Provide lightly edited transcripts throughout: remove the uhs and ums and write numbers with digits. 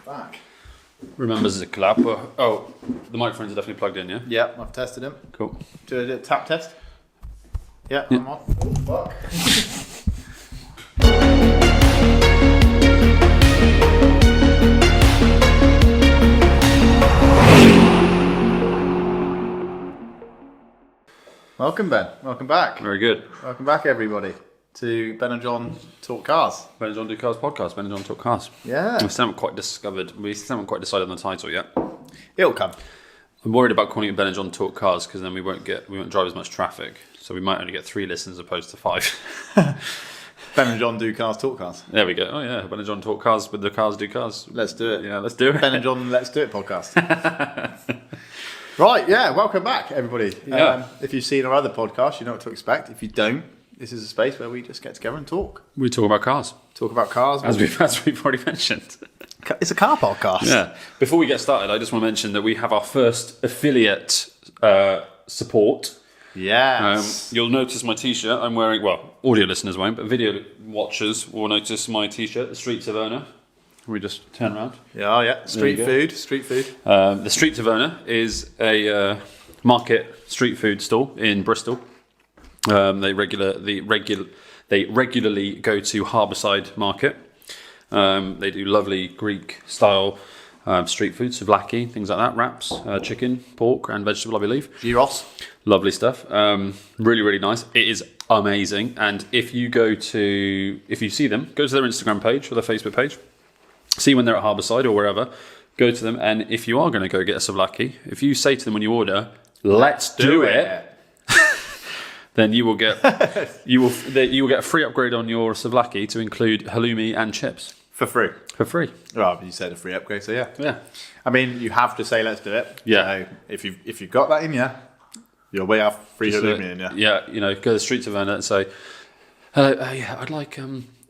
Back. Remembers the clap. Oh, the microphones are definitely plugged in, yeah? Yep, I've tested him. Cool. Do a tap test. Yeah, I'm on. Oh, fuck. Welcome, Ben. Welcome back. Very good. Welcome back, everybody, to Ben and John Talk Cars. Ben and John Do Cars podcast. Ben and John Talk Cars. Yeah. We still haven't quite decided on the title yet. It'll come. I'm worried about calling it Ben and John Talk Cars because then we won't drive as much traffic. So we might only get 3 listens as opposed to 5. Ben and John Do Cars Talk Cars. There we go. Oh yeah, Ben and John Talk Cars with the cars do cars. Let's do it. Yeah, let's do it. Ben and John Let's Do It podcast. Right, yeah, welcome back, everybody. Yeah. If you've seen our other podcast, you know what to expect. If you don't, this is a space where we just get together and talk. We talk about cars. Talk about cars. As we've already mentioned. It's a car podcast. Yeah. Before we get started, I just want to mention that we have our first affiliate support. Yes. You'll notice my T-shirt I'm wearing. Well, audio listeners won't, but video watchers will notice my T-shirt, the Streets of Owner. We just turn around. Yeah. Street food. The Streets of Owner is a market street food stall in Bristol. They regularly go to Harbourside Market. They do lovely Greek style street food, souvlaki, things like that, wraps, chicken, pork, and vegetable, I believe. Gyros. Lovely stuff. Really, really nice. It is amazing. And if you see them, go to their Instagram page or their Facebook page. See when they're at Harbourside or wherever. Go to them, and if you are going to go get a souvlaki, if you say to them when you order, "Let's do it," then you will get you will get a free upgrade on your souvlaki to include halloumi and chips For free. for free. Well, you said a free upgrade, so yeah. Yeah. I mean, you have to say "Let's do it." Yeah. So if you've got that in you, you'll way have free halloumi in you. Yeah, go to the Streets of Owner and say, "Hello, yeah, I'd like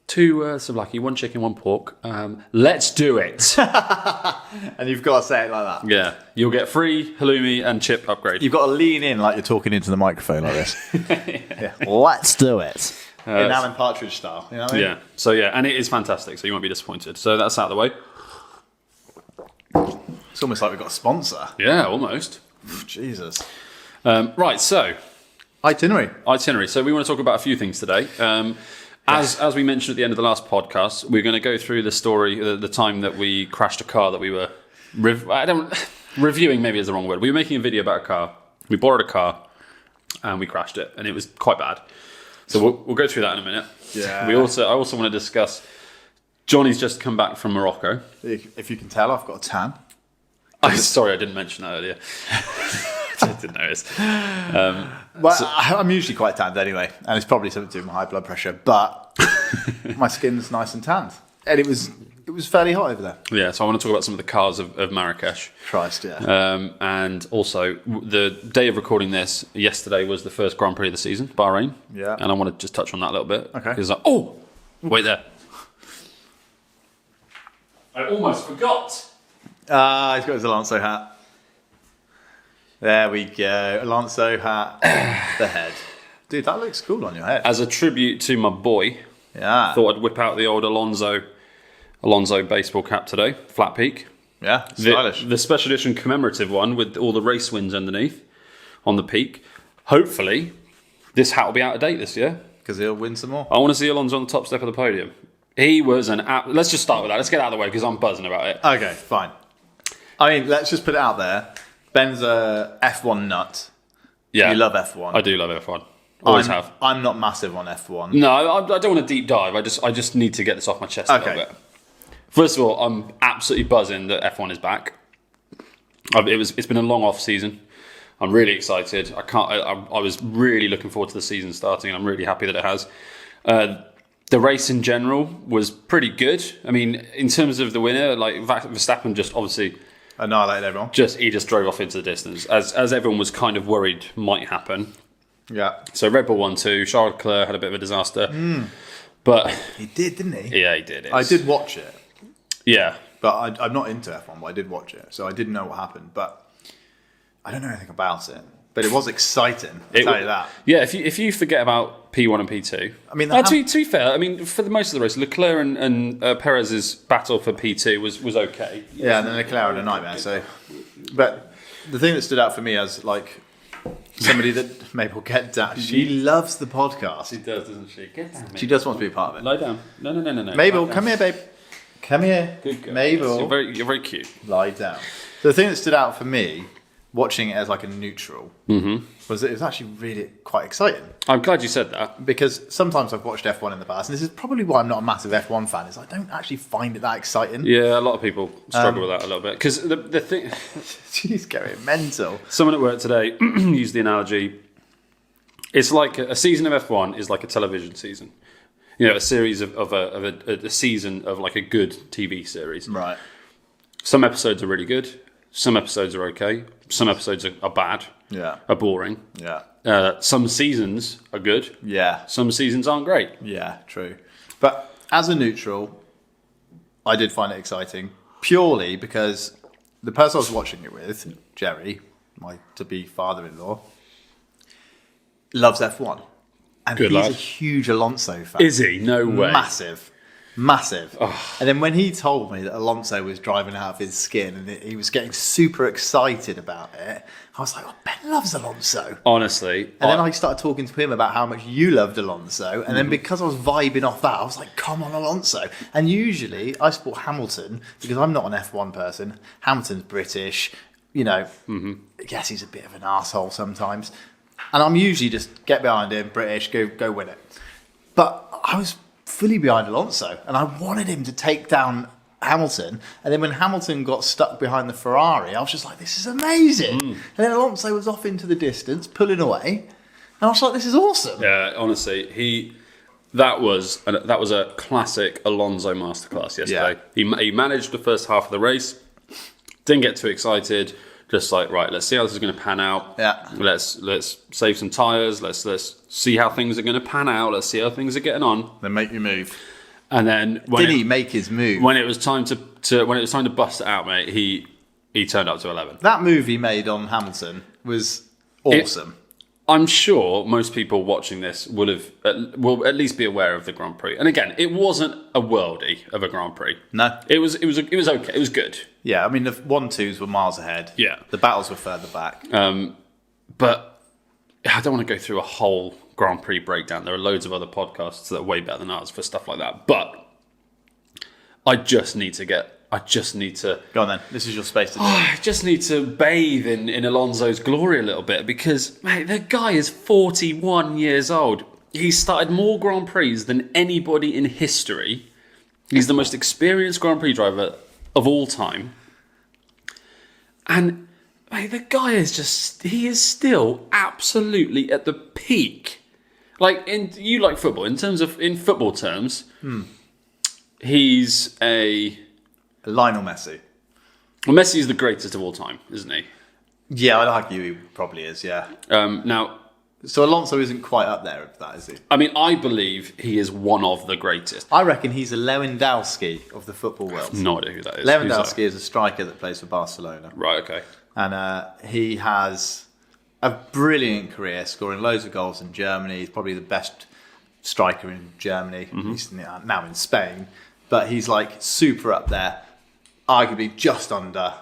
2 souvlaki, 1 chicken, 1 pork. Let's do it." And you've got to say it like that. Yeah, you'll get free halloumi and chip upgrade. You've got to lean in like you're talking into the microphone like this. Yeah. Let's do it. In Alan Partridge style. You know what I mean? Yeah. So yeah, and it is fantastic. So you won't be disappointed. So that's out of the way. It's almost like we've got a sponsor. Yeah, almost. Jesus. Right. So Itinerary. So we want to talk about a few things today. As we mentioned at the end of the last podcast, we're going to go through the story, the time that we crashed a car that we were reviewing. Maybe is the wrong word. We were making a video about a car. We borrowed a car, and we crashed it, and it was quite bad. So we'll go through that in a minute. Yeah. I also want to discuss. Johnny's just come back from Morocco. If you can tell, I've got a tan. Sorry, I didn't mention that earlier. I didn't notice. I'm usually quite tanned anyway, and it's probably something to do with my high blood pressure. But my skin's nice and tanned, and it was fairly hot over there. Yeah, so I want to talk about some of the cars of Marrakech. Christ, yeah. And also, the day of recording this, yesterday was the first Grand Prix of the season, Bahrain. Yeah. And I want to just touch on that a little bit. Okay. Because wait there. I almost forgot. He's got his Alonso hat. There we go. Alonso hat. The head. Dude, that looks cool on your head. As a tribute to my boy, Yeah. thought I'd whip out the old Alonso baseball cap today, flat peak. Yeah, stylish. The special edition commemorative one with all the race wins underneath on the peak. Hopefully, this hat will be out of date this year. Because he'll win some more. I want to see Alonso on the top step of the podium. He was let's just start with that. Let's get out of the way because I'm buzzing about it. Okay, fine. I mean, let's just put it out there. Ben's a F1 nut. Yeah. You love F1. I do love F1. Always have. I'm not massive on F1. No, I don't want to deep dive. I just need to get this off my chest a little bit. First of all, I'm absolutely buzzing that F1 is back. It's been a long off season. I'm really excited. I was really looking forward to the season starting, and I'm really happy that it has. The race in general was pretty good. I mean, in terms of the winner, like Verstappen just obviously annihilated everyone. He just drove off into the distance, as everyone was kind of worried might happen. Yeah. So Red Bull won 2. Charles Leclerc had a bit of a disaster. But he did, didn't he? Yeah, he did. I did watch it. Yeah. But I'm not into F1, but I did watch it. So I didn't know what happened. But I don't know anything about it. but it was exciting. I'll tell you that. Yeah, if you forget about P1 and P2, I mean, to be fair, I mean for the most of the race, Leclerc and Perez's battle for P2 was okay. Yeah, and then Leclerc had a nightmare. So, but the thing that stood out for me as like somebody that maybe will get down. She loves the podcast. She does, doesn't she? Get down, She just wants to be a part of it. Lie down. No. Mabel, come here, babe. Come here. Good girl. Mabel. You're very cute. Lie down. So the thing that stood out for me, watching it as like a neutral, was that it was actually really quite exciting. I'm glad you said that. Because sometimes I've watched F1 in the past, and this is probably why I'm not a massive F1 fan, is I don't actually find it that exciting. Yeah, a lot of people struggle with that a little bit. Because the thing... She's going mental. Someone at work today used the analogy, it's like a season of F1 is like a television season. You know, a series of a season of like a good TV series. Right. Some episodes are really good. Some episodes are okay. Some episodes are bad. Yeah. Are boring. Yeah. Some seasons are good. Yeah. Some seasons aren't great. Yeah, true. But as a neutral, I did find it exciting purely because the person I was watching it with, Jerry, my to-be father-in-law, loves F1. And Good he's lad. a huge Alonso fan. Is he? No way. Massive. And then when he told me that Alonso was driving out of his skin and he was getting super excited about it, I was like, oh, Ben loves Alonso. Honestly. And then I started talking to him about how much you loved Alonso. And then because I was vibing off that, I was like, come on, Alonso. And usually I support Hamilton because I'm not an F1 person. Hamilton's British. You know, yes, he's a bit of an arsehole sometimes. And I'm usually just get behind him, British, go win it. But I was fully behind Alonso, and I wanted him to take down Hamilton. And then when Hamilton got stuck behind the Ferrari, I was just like, this is amazing. And then Alonso was off into the distance, pulling away. And I was like, this is awesome. Yeah, honestly, that was a classic Alonso masterclass yesterday. Yeah. He managed the first half of the race, didn't get too excited. Just like, right, let's see how this is going to pan out. Yeah. Let's save some tyres. Let's see how things are going to pan out. Let's see how things are getting on. Then make your move. And then Did he make his move? when it was time to bust it out, mate, he turned up to 11. That move he made on Hamilton was awesome. I'm sure most people watching this will at least be aware of the Grand Prix. And again, it wasn't a worldie of a Grand Prix. No. It was okay. It was good. Yeah, I mean, the 1-2s were miles ahead. Yeah. The battles were further back. But I don't want to go through a whole Grand Prix breakdown. There are loads of other podcasts that are way better than ours for stuff like that. But I just need to Go on then. This is your space to do it. I just need to bathe in Alonso's glory a little bit because, mate, the guy is 41 years old. He's started more Grand Prix than anybody in history. He's the most experienced Grand Prix driver of all time. And, mate, the guy he is still absolutely at the peak. Like, you like football. In football terms, he's Lionel Messi. Well, Messi is the greatest of all time, isn't he? Yeah, I'd argue he probably is, yeah. Now, So Alonso isn't quite up there with that, is he? I mean, I believe he is one of the greatest. I reckon he's a Lewandowski of the football world. No idea who that is. Lewandowski is a striker that plays for Barcelona. Right, okay. And he has a brilliant career, scoring loads of goals in Germany. He's probably the best striker in Germany, at least now in Spain. But he's like super up there, arguably just under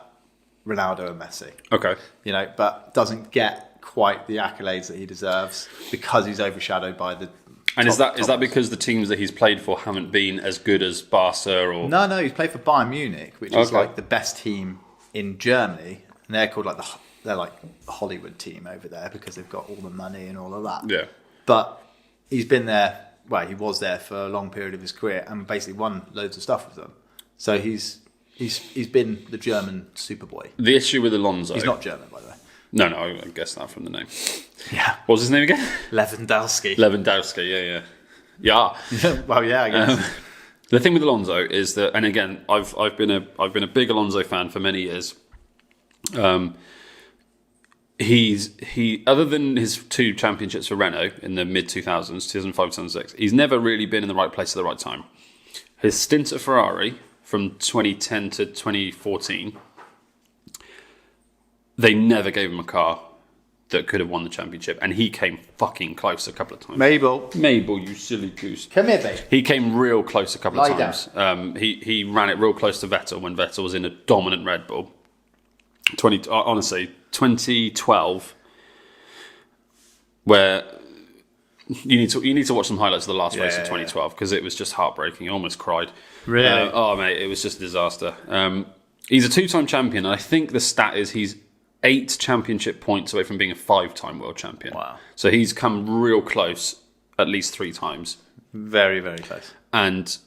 Ronaldo and Messi. Okay. You know, but doesn't get quite the accolades that he deserves because he's overshadowed by the. And is that because the teams that he's played for haven't been as good as Barca or? No, he's played for Bayern Munich, which is Okay. like the best team in Germany, and they're called like the Hollywood team over there because they've got all the money and all of that. Yeah. But he's been there. Well, he was there for a long period of his career and basically won loads of stuff with them. So he's been the German Superboy. The issue with Alonso. He's not German, by the way. No, I guessed that from the name. Yeah. What was his name again? Lewandowski. Lewandowski. Yeah. Well, yeah, I guess. The thing with Alonso is that, and again, I've been a big Alonso fan for many years. He other than his 2 championships for Renault in the mid 2000s, 2005, 2006, he's never really been in the right place at the right time. His stint at Ferrari from 2010 to 2014, they never gave him a car that could have won the championship, and he came fucking close a couple of times. Mabel, You silly goose. come here, babe. He came real close a couple of Lie times. He ran it real close to Vettel when Vettel was in a dominant Red Bull. 2012, where you need to watch some highlights of the last race of 2012 because it was just heartbreaking. I almost cried. Really? Oh mate, it was just a disaster. He's a 2-time champion, and I think the stat is he's 8 championship points away from being a 5-time world champion. Wow. So he's come real close at least 3 times. Very, very close. And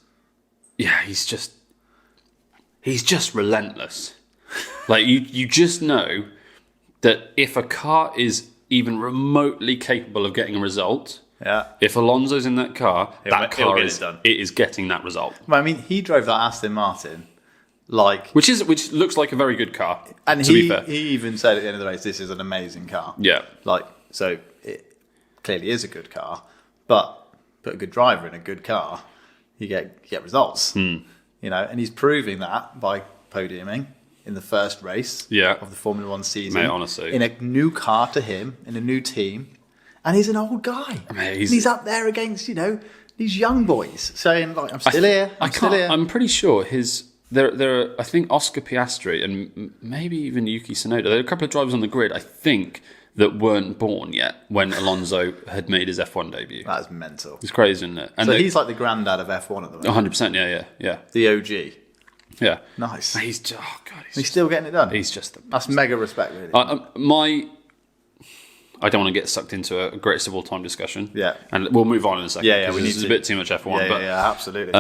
yeah, he's just relentless. Like you just know that if a car is even remotely capable of getting a result, if Alonso's in that car, he'll get it done. It is getting that result. I mean, he drove that Aston Martin, which looks like a very good car. and to be fair, he even said at the end of the race, "This is an amazing car." yeah, So it clearly is a good car, but put a good driver in a good car, you get results. And he's proving that by podiuming in the first race of the Formula One season. Mate, honestly. In a new car to him, in a new team. And he's an old guy. Mate, he's up there against, these young boys saying, I'm still here. I'm pretty sure there are, I think Oscar Piastri and maybe even Yuki Tsunoda, there are a couple of drivers on the grid, I think, that weren't born yet when Alonso had made his F1 debut. That's mental. It's crazy, isn't it? And so he's like the granddad of F1 at the moment. 100%, yeah. The OG. Yeah. Nice. He's still getting it done. He's just that's mega respect, really. I don't want to get sucked into a greatest of all time discussion. Yeah. And we'll move on in a second. Yeah, we need There's a bit too much F1. Yeah, absolutely.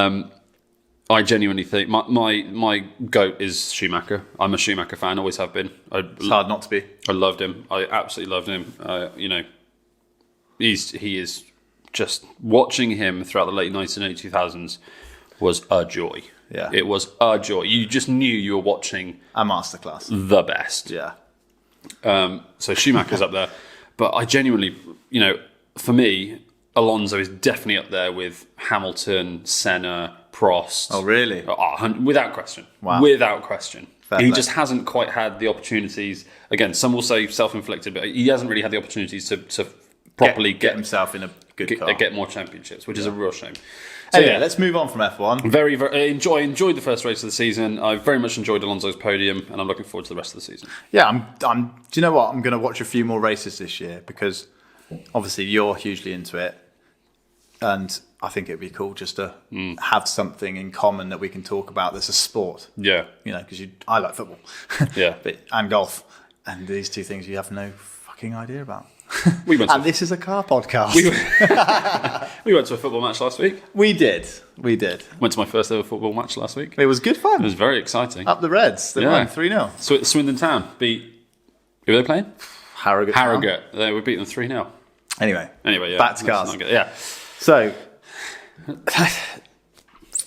I genuinely think my GOAT is Schumacher. I'm a Schumacher fan, always have been. It's hard not to be. I loved him. I absolutely loved him. He is just watching him throughout the late 1980s, 2000s was a joy. Yeah. It was a joy. You just knew you were watching a masterclass. The best. Yeah. So Schumacher's up there. But I genuinely, for me, Alonso is definitely up there with Hamilton, Senna, Prost. Oh, really? Without question. Wow. Without question. Fair he play. just hasn't quite had the opportunities. Again, some will say self-inflicted, but he hasn't really had the opportunities to properly get himself in a good car. Get more championships, which is a real shame. So anyway, let's move on from F1. Very, very enjoyed the first race of the season. I very much enjoyed Alonso's podium, and I'm looking forward to the rest of the season. Yeah, I'm. Do you know what? I'm going to watch a few more races this year because obviously you're hugely into it, and I think it'd be cool just to have something in common that we can talk about that's a sport. Yeah, because I like football. Yeah, and golf, and these two things you have no fucking idea about. And this is a car podcast. We went to a football match last week. We did. Went to my first ever football match last week. It was good fun. It was very exciting. Up the Reds. They won 3-0. Swindon Town beat... Who were they playing? Harrogate. They beat them 3-0. Anyway, yeah. Back to cars. Yeah. So,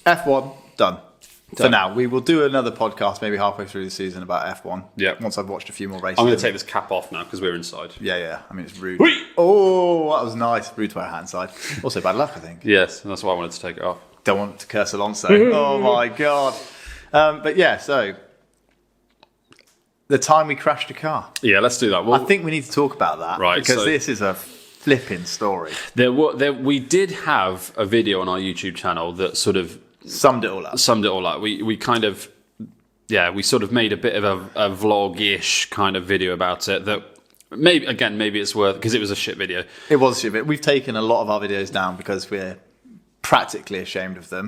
F1, done. For now, we will do another podcast maybe halfway through the season about F1. Yeah. Once I've watched a few more races. I'm going to take this cap off now because we're inside. Yeah. I mean, it's rude. Whee! Oh, that was nice. Rude to our hand side. Also bad luck, I think. Yes, that's why I wanted to take it off. Don't want to curse Alonso. Oh my God. But yeah, so the time we crashed a car. Yeah, let's do that. Well, I think we need to talk about that. Right, because this is a flipping story. We did have a video on our YouTube channel that sort of summed it all up. We kind of, we sort of made a bit of a vlog-ish kind of video about it that maybe it's worth, because it was a shit video. It was a shit video. We've taken a lot of our videos down because we're practically ashamed of them.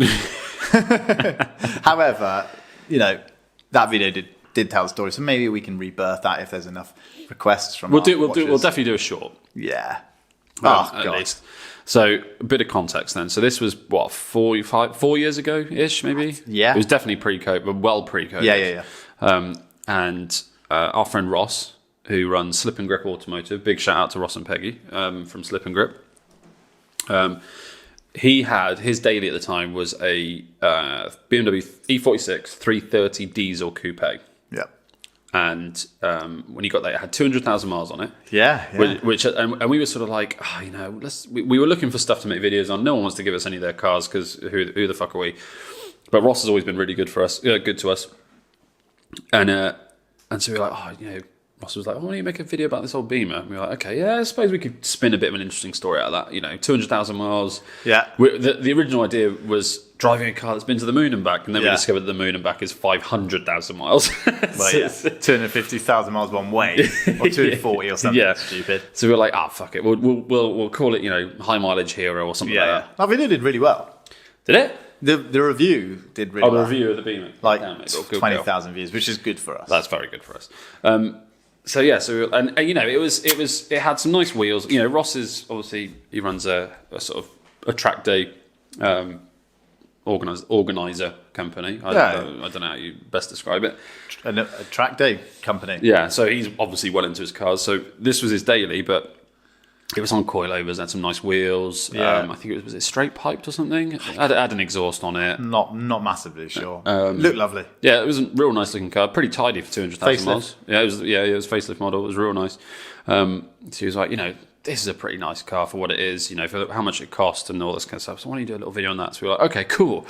However, that video did tell the story, so maybe we can rebirth that if there's enough requests from We'll definitely do a short. Yeah. At least. So a bit of context then. So this was 4 years ago ish, maybe. Yeah. It was definitely pre-COVID, but well pre-COVID. Yeah. And our friend Ross, who runs Slip and Grip Automotive, big shout out to Ross and Peggy from Slip and Grip. He had his daily at the time was a BMW E46 330 diesel coupe. Yeah. And when he got there, it had 200,000 miles on it. Yeah. Which and we were sort of like, we were looking for stuff to make videos on. No one wants to give us any of their cars because who the fuck are we? But Ross has always been really good for us, good to us. And so we were like, Ross was like, "Why don't you make a video about this old Beamer?" And we were like, "Okay, yeah, I suppose we could spin a bit of an interesting story out of that. 200,000 miles. Yeah. The original idea was driving a car that's been to the moon and back, and then we discovered that the moon and back is 500,000 miles. Well, yeah, 250,000 miles one way, or 240 or something stupid. So we were like, fuck it, we'll call it, high mileage hero or something like that. I mean, it did really well. Did it? The review did really well. The review of the Beamer, like 20,000 views, which is good for us. That's very good for us. It had some nice wheels. Ross is obviously, he runs a sort of a track day organizer company. I don't know how you best describe it. A track day company. Yeah, so he's obviously well into his cars. So this was his daily, but it was on coilovers, had some nice wheels. Yeah. I think was it straight piped or something? It had an exhaust on it. Not massively sure. Looked lovely. Yeah, it was a real nice looking car. Pretty tidy for 200,000 miles. Yeah, it was facelift model. It was real nice. So he was like, this is a pretty nice car for what it is, for how much it cost and all this kind of stuff. So why don't you do a little video on that? So we were like, okay, cool.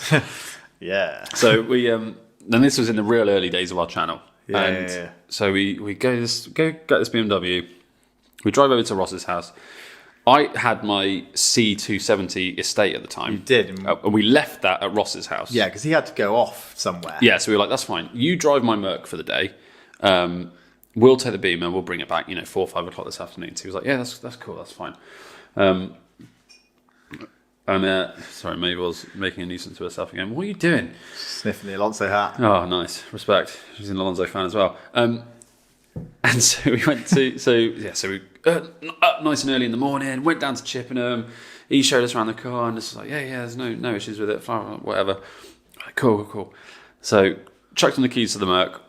Yeah. So we then this was in the real early days of our channel. Yeah. So we go get this BMW. We drive over to Ross's house. I had my C270 estate at the time. You did. And we left that at Ross's house. Yeah, because he had to go off somewhere. Yeah, so we were like, that's fine. You drive my Merc for the day. We'll take the Beamer and we'll bring it back, 4 or 5 o'clock this afternoon. So he was like, yeah, that's cool, that's fine. Sorry, Mabel's making a nuisance to herself again. What are you doing? Sniffing the Alonso hat. Oh, nice. Respect. She's an Alonso fan as well. And so we went to, we up nice and early in the morning, went down to Chippenham. He showed us around the car and just like, yeah, there's no issues with it, whatever. Like, cool. So chucked on the keys to the Merc.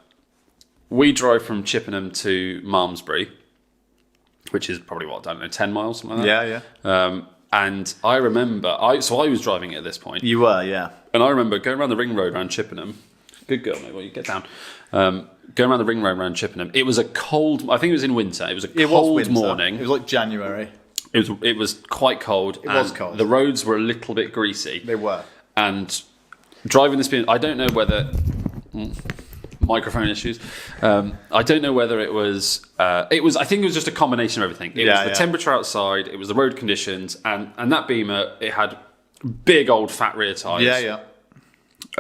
We drove from Chippenham to Malmesbury, which is probably 10 miles, something like that. Yeah. And I remember, I was driving it at this point. You were, yeah. And I remember going around the ring road around Chippenham. Good girl, mate. Well, you get down. Going around the ring road around Chippenham. It was a cold. I think it was in winter. It was a cold morning. It was like January. It was quite cold. It was cold. The roads were a little bit greasy. They were. And driving this, I don't know whether microphone issues. I don't know whether it was. I think it was just a combination of everything. It was the temperature outside. It was the road conditions, and that Beamer. It had big old fat rear tyres. Yeah.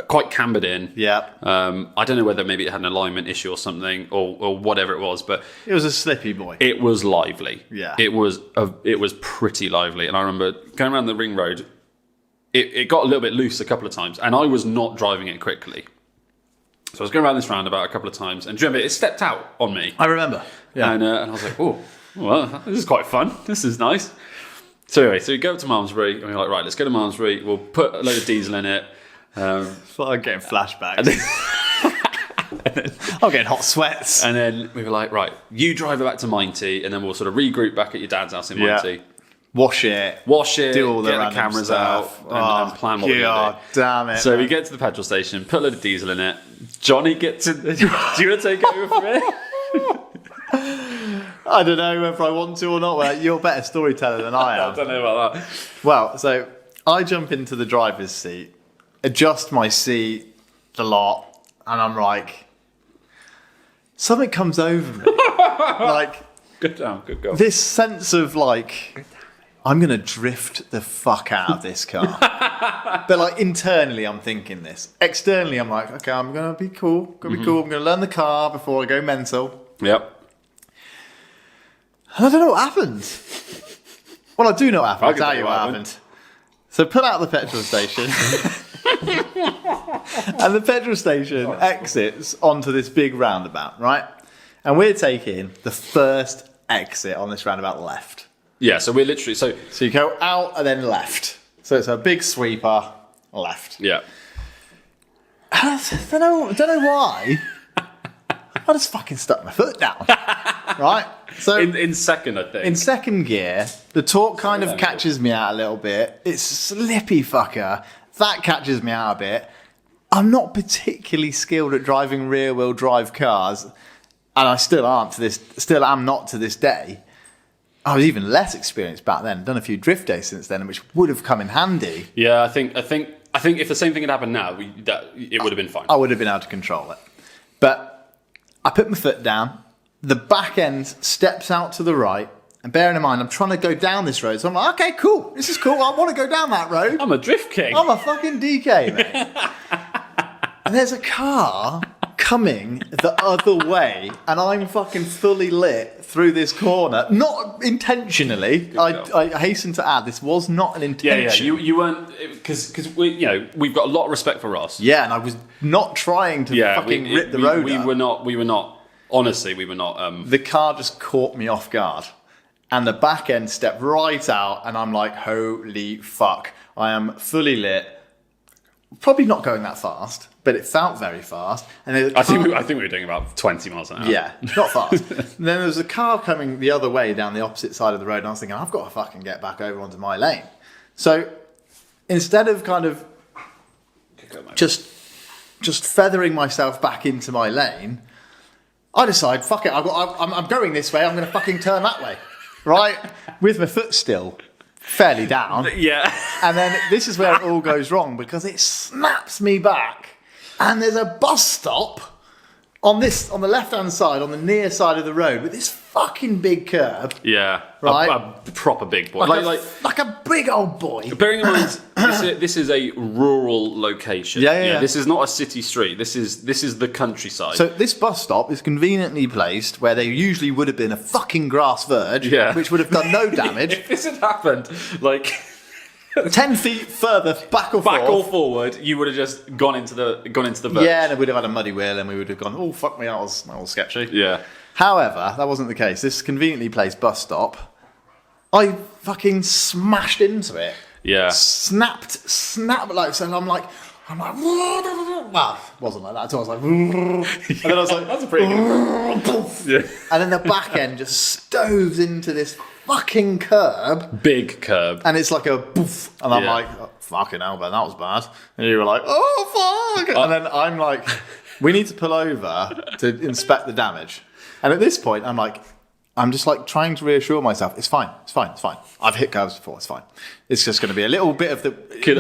Quite cambered in. Yeah. I don't know whether maybe it had an alignment issue or something, or whatever it was, but it was a slippy boy. It was lively. Yeah. It was pretty lively, and I remember going around the ring road. It got a little bit loose a couple of times, and I was not driving it quickly. So I was going around this roundabout a couple of times, and do you remember, it stepped out on me. I remember. Yeah. And I was like, oh, well, this is quite fun. This is nice. So anyway, we go up to Malmesbury, and we're like, right, let's go to Malmesbury. We'll put a load of diesel in it. I'm getting flashbacks. I'm getting hot sweats. And then we were like, right, you drive it back to Minety, and then we'll sort of regroup back at your dad's house in Minety. Wash it. Do all the cameras stuff. out, and plan what we're going to do. Damn it. So we get to the petrol station, put a load of diesel in it. Johnny gets in. Do you want to take over from it? I don't know whether I want to or not. Well, you're a better storyteller than I am. I don't know about that. Well, so I jump into the driver's seat, adjust my seat a lot, and I'm like, something comes over me. Like, good girl. This sense of like, I'm going to drift the fuck out of this car. But like internally, I'm thinking this. Externally, I'm like, okay, I'm going to be cool. I'm going to learn the car before I go mental. Yep. And I don't know what happened. Well, I do know what happened. I'll tell you what happened. So pull out the petrol station. And the petrol station exits onto this big roundabout, right? And we're taking the first exit on this roundabout left. Yeah, so we're literally... So you go out and then left. So it's a big sweeper left. Yeah. I don't know why. I just fucking stuck my foot down. Right? So in second, I think. In second gear, the torque kind of catches me out a little bit. It's slippy fucker. That catches me out a bit. I'm not particularly skilled at driving rear-wheel drive cars, and I still am not to this day. I was even less experienced back then. Done a few drift days since then, which would have come in handy. Yeah, I think if the same thing had happened now, it would have been fine. I would have been able to control it. But I put my foot down, The back end steps out to the right. And bearing in mind, I'm trying to go down this road. So I'm like, okay, cool. This is cool. I want to go down that road. I'm a drift king. I'm a fucking DK, mate. And there's a car coming the other way, and I'm fucking fully lit through this corner. Not intentionally. I hasten to add, this was not an intention. Yeah. You weren't, because we've got a lot of respect for Ross. Yeah, and I was not trying to fucking rip the road up. We were not. Honestly, we were not. The car just caught me off guard. And the back end stepped right out, and I'm like, holy fuck. I am fully lit. Probably not going that fast, but it felt very fast. And I think we were doing about 20 miles an hour. Yeah, not fast. And then there was a car coming the other way down the opposite side of the road, and I was thinking, I've got to fucking get back over onto my lane. So instead of kind of just feathering myself back into my lane, I decide, fuck it, I'm going this way, I'm going to fucking turn that way. Right? With my foot still fairly down. Yeah. And then this is where it all goes wrong, because it snaps me back, and there's a bus stop on the left-hand side, on the near side of the road, with this fucking big curb. Yeah. Right? A proper big boy. Like a big old boy. Bearing in mind, this is a rural location. Yeah. This is not a city street. This is the countryside. So this bus stop is conveniently placed where there usually would have been a fucking grass verge, which would have done no damage. If this had happened, 10 feet further back or forward, you would have just gone into the verge. Yeah, and it would have had a muddy wheel, and we would have gone, oh, fuck me, that was sketchy. Yeah. However, that wasn't the case. This conveniently placed bus stop, I fucking smashed into it. Yeah. Snapped like so, and I'm like, well, it wasn't like that. So I was like, and then I was like, that's a pretty good. Yeah. And then the back end just stoves into this fucking curb. Big curb. And it's like a boof. And I'm like, oh, fucking hell, man, that was bad. And you were like, oh, fuck. And then I'm like, we need to pull over to inspect the damage. And at this point, I'm just like trying to reassure myself, it's fine. I've hit curves before, it's fine. It's just going to be a little bit of the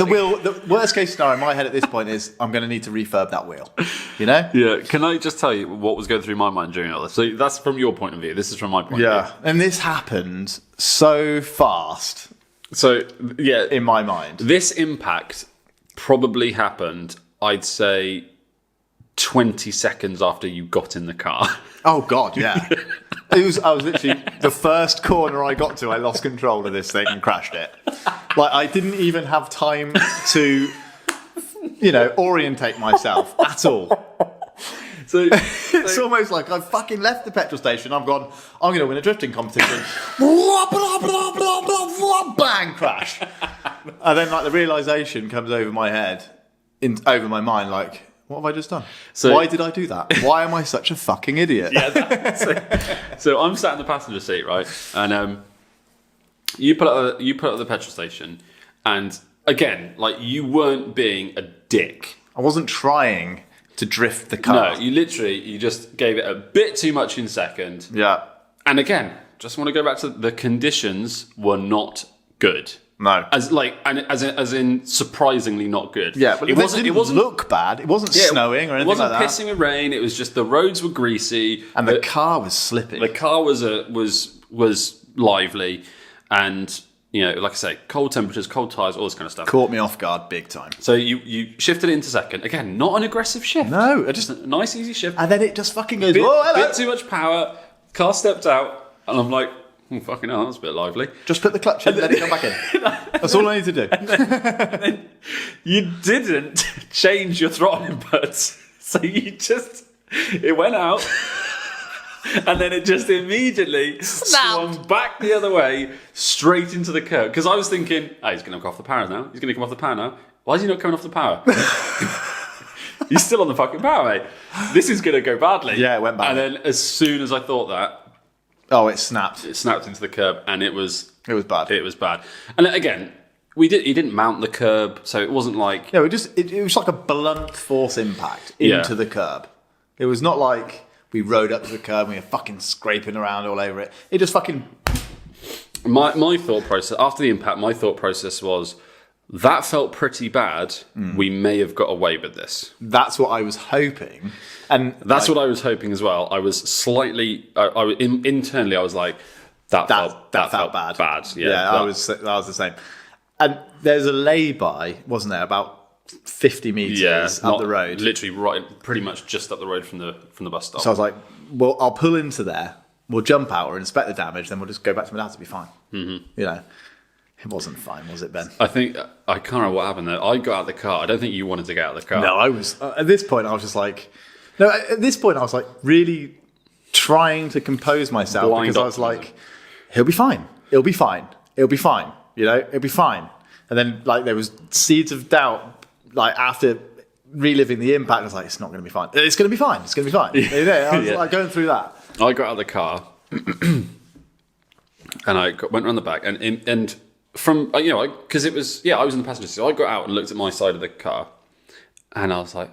wheel. The worst case scenario in my head at this point is I'm going to need to refurb that wheel, you know? Yeah. Can I just tell you what was going through my mind during all this? So that's from your point of view. This is from my point of view. Yeah. And this happened so fast. So, yeah. In my mind. This impact probably happened, I'd say, 20 seconds after you got in the car. Oh, God, yeah. I was literally, the first corner I got to, I lost control of this thing and crashed it. I didn't even have time to, orientate myself at all. So it's almost like I've fucking left the petrol station. I've gone, I'm going to win a drifting competition. Bang, crash. And then the realisation comes over my head, over my mind, what have I just done? So, why did I do that? Why am I such a fucking idiot? Yeah. So I'm sat in the passenger seat, right? And you put up the petrol station, and again, you weren't being a dick. I wasn't trying to drift the car. No, you just gave it a bit too much in second. Yeah. And again, just want to go back to the conditions were not good. No, as in surprisingly not good. Yeah, but it wasn't look bad. It wasn't snowing or anything like that. It wasn't pissing with rain. It was just the roads were greasy and the car was slipping. The car was lively, and like I say, cold temperatures, cold tires, all this kind of stuff. Caught me off guard big time. So you shifted it into second. Again, not an aggressive shift. No, just a nice easy shift. And then it just fucking goes. Bit too much power. Car stepped out, and I'm like, oh, fucking hell, that's a bit lively. Just put the clutch in, let it come back in. That's all I need to do. And then you didn't change your throttle inputs. So it went out, and then it just immediately swung back the other way, straight into the curb. Because I was thinking, he's going to come off the power now. He's going to come off the power now. Why is he not coming off the power? He's still on the fucking power, mate. This is going to go badly. Yeah, it went badly. And then as soon as I thought that, it snapped. It snapped into the curb, and it was bad. It was bad. And again, he didn't mount the curb, so it wasn't like... No, it was like a blunt force impact into the curb. It was not like we rode up to the curb and we were fucking scraping around all over it. It just fucking... My thought process, after the impact, my thought process was, That felt pretty bad. We may have got away with this. That's what I was hoping. And that's what I was hoping as well. I was slightly... internally, I was like, that felt bad. Yeah, I was the same. And there's a lay-by, wasn't there, about 50 metres up the road. Literally right, pretty much just up the road from the bus stop. So I was like, well, I'll pull into there, we'll jump out or inspect the damage, then we'll just go back to my dad's, it'll be fine. You know, it wasn't fine, was it, Ben? I think, I can't remember what happened there. I got out of the car. I don't think you wanted to get out of the car. No, I was, at this point, I was just like, really trying to compose myself because I was like, he'll be fine. It'll be fine. It'll be fine. You know, it'll be fine. And then, like, there was seeds of doubt, like, after reliving the impact, I was like, it's not going to be fine. It's going to be fine. It's going to be fine. You know, I was like going through that. I got out of the car and I went around the back and from, you know, because it was, I was in the passenger seat. So I got out and looked at my side of the car and I was like,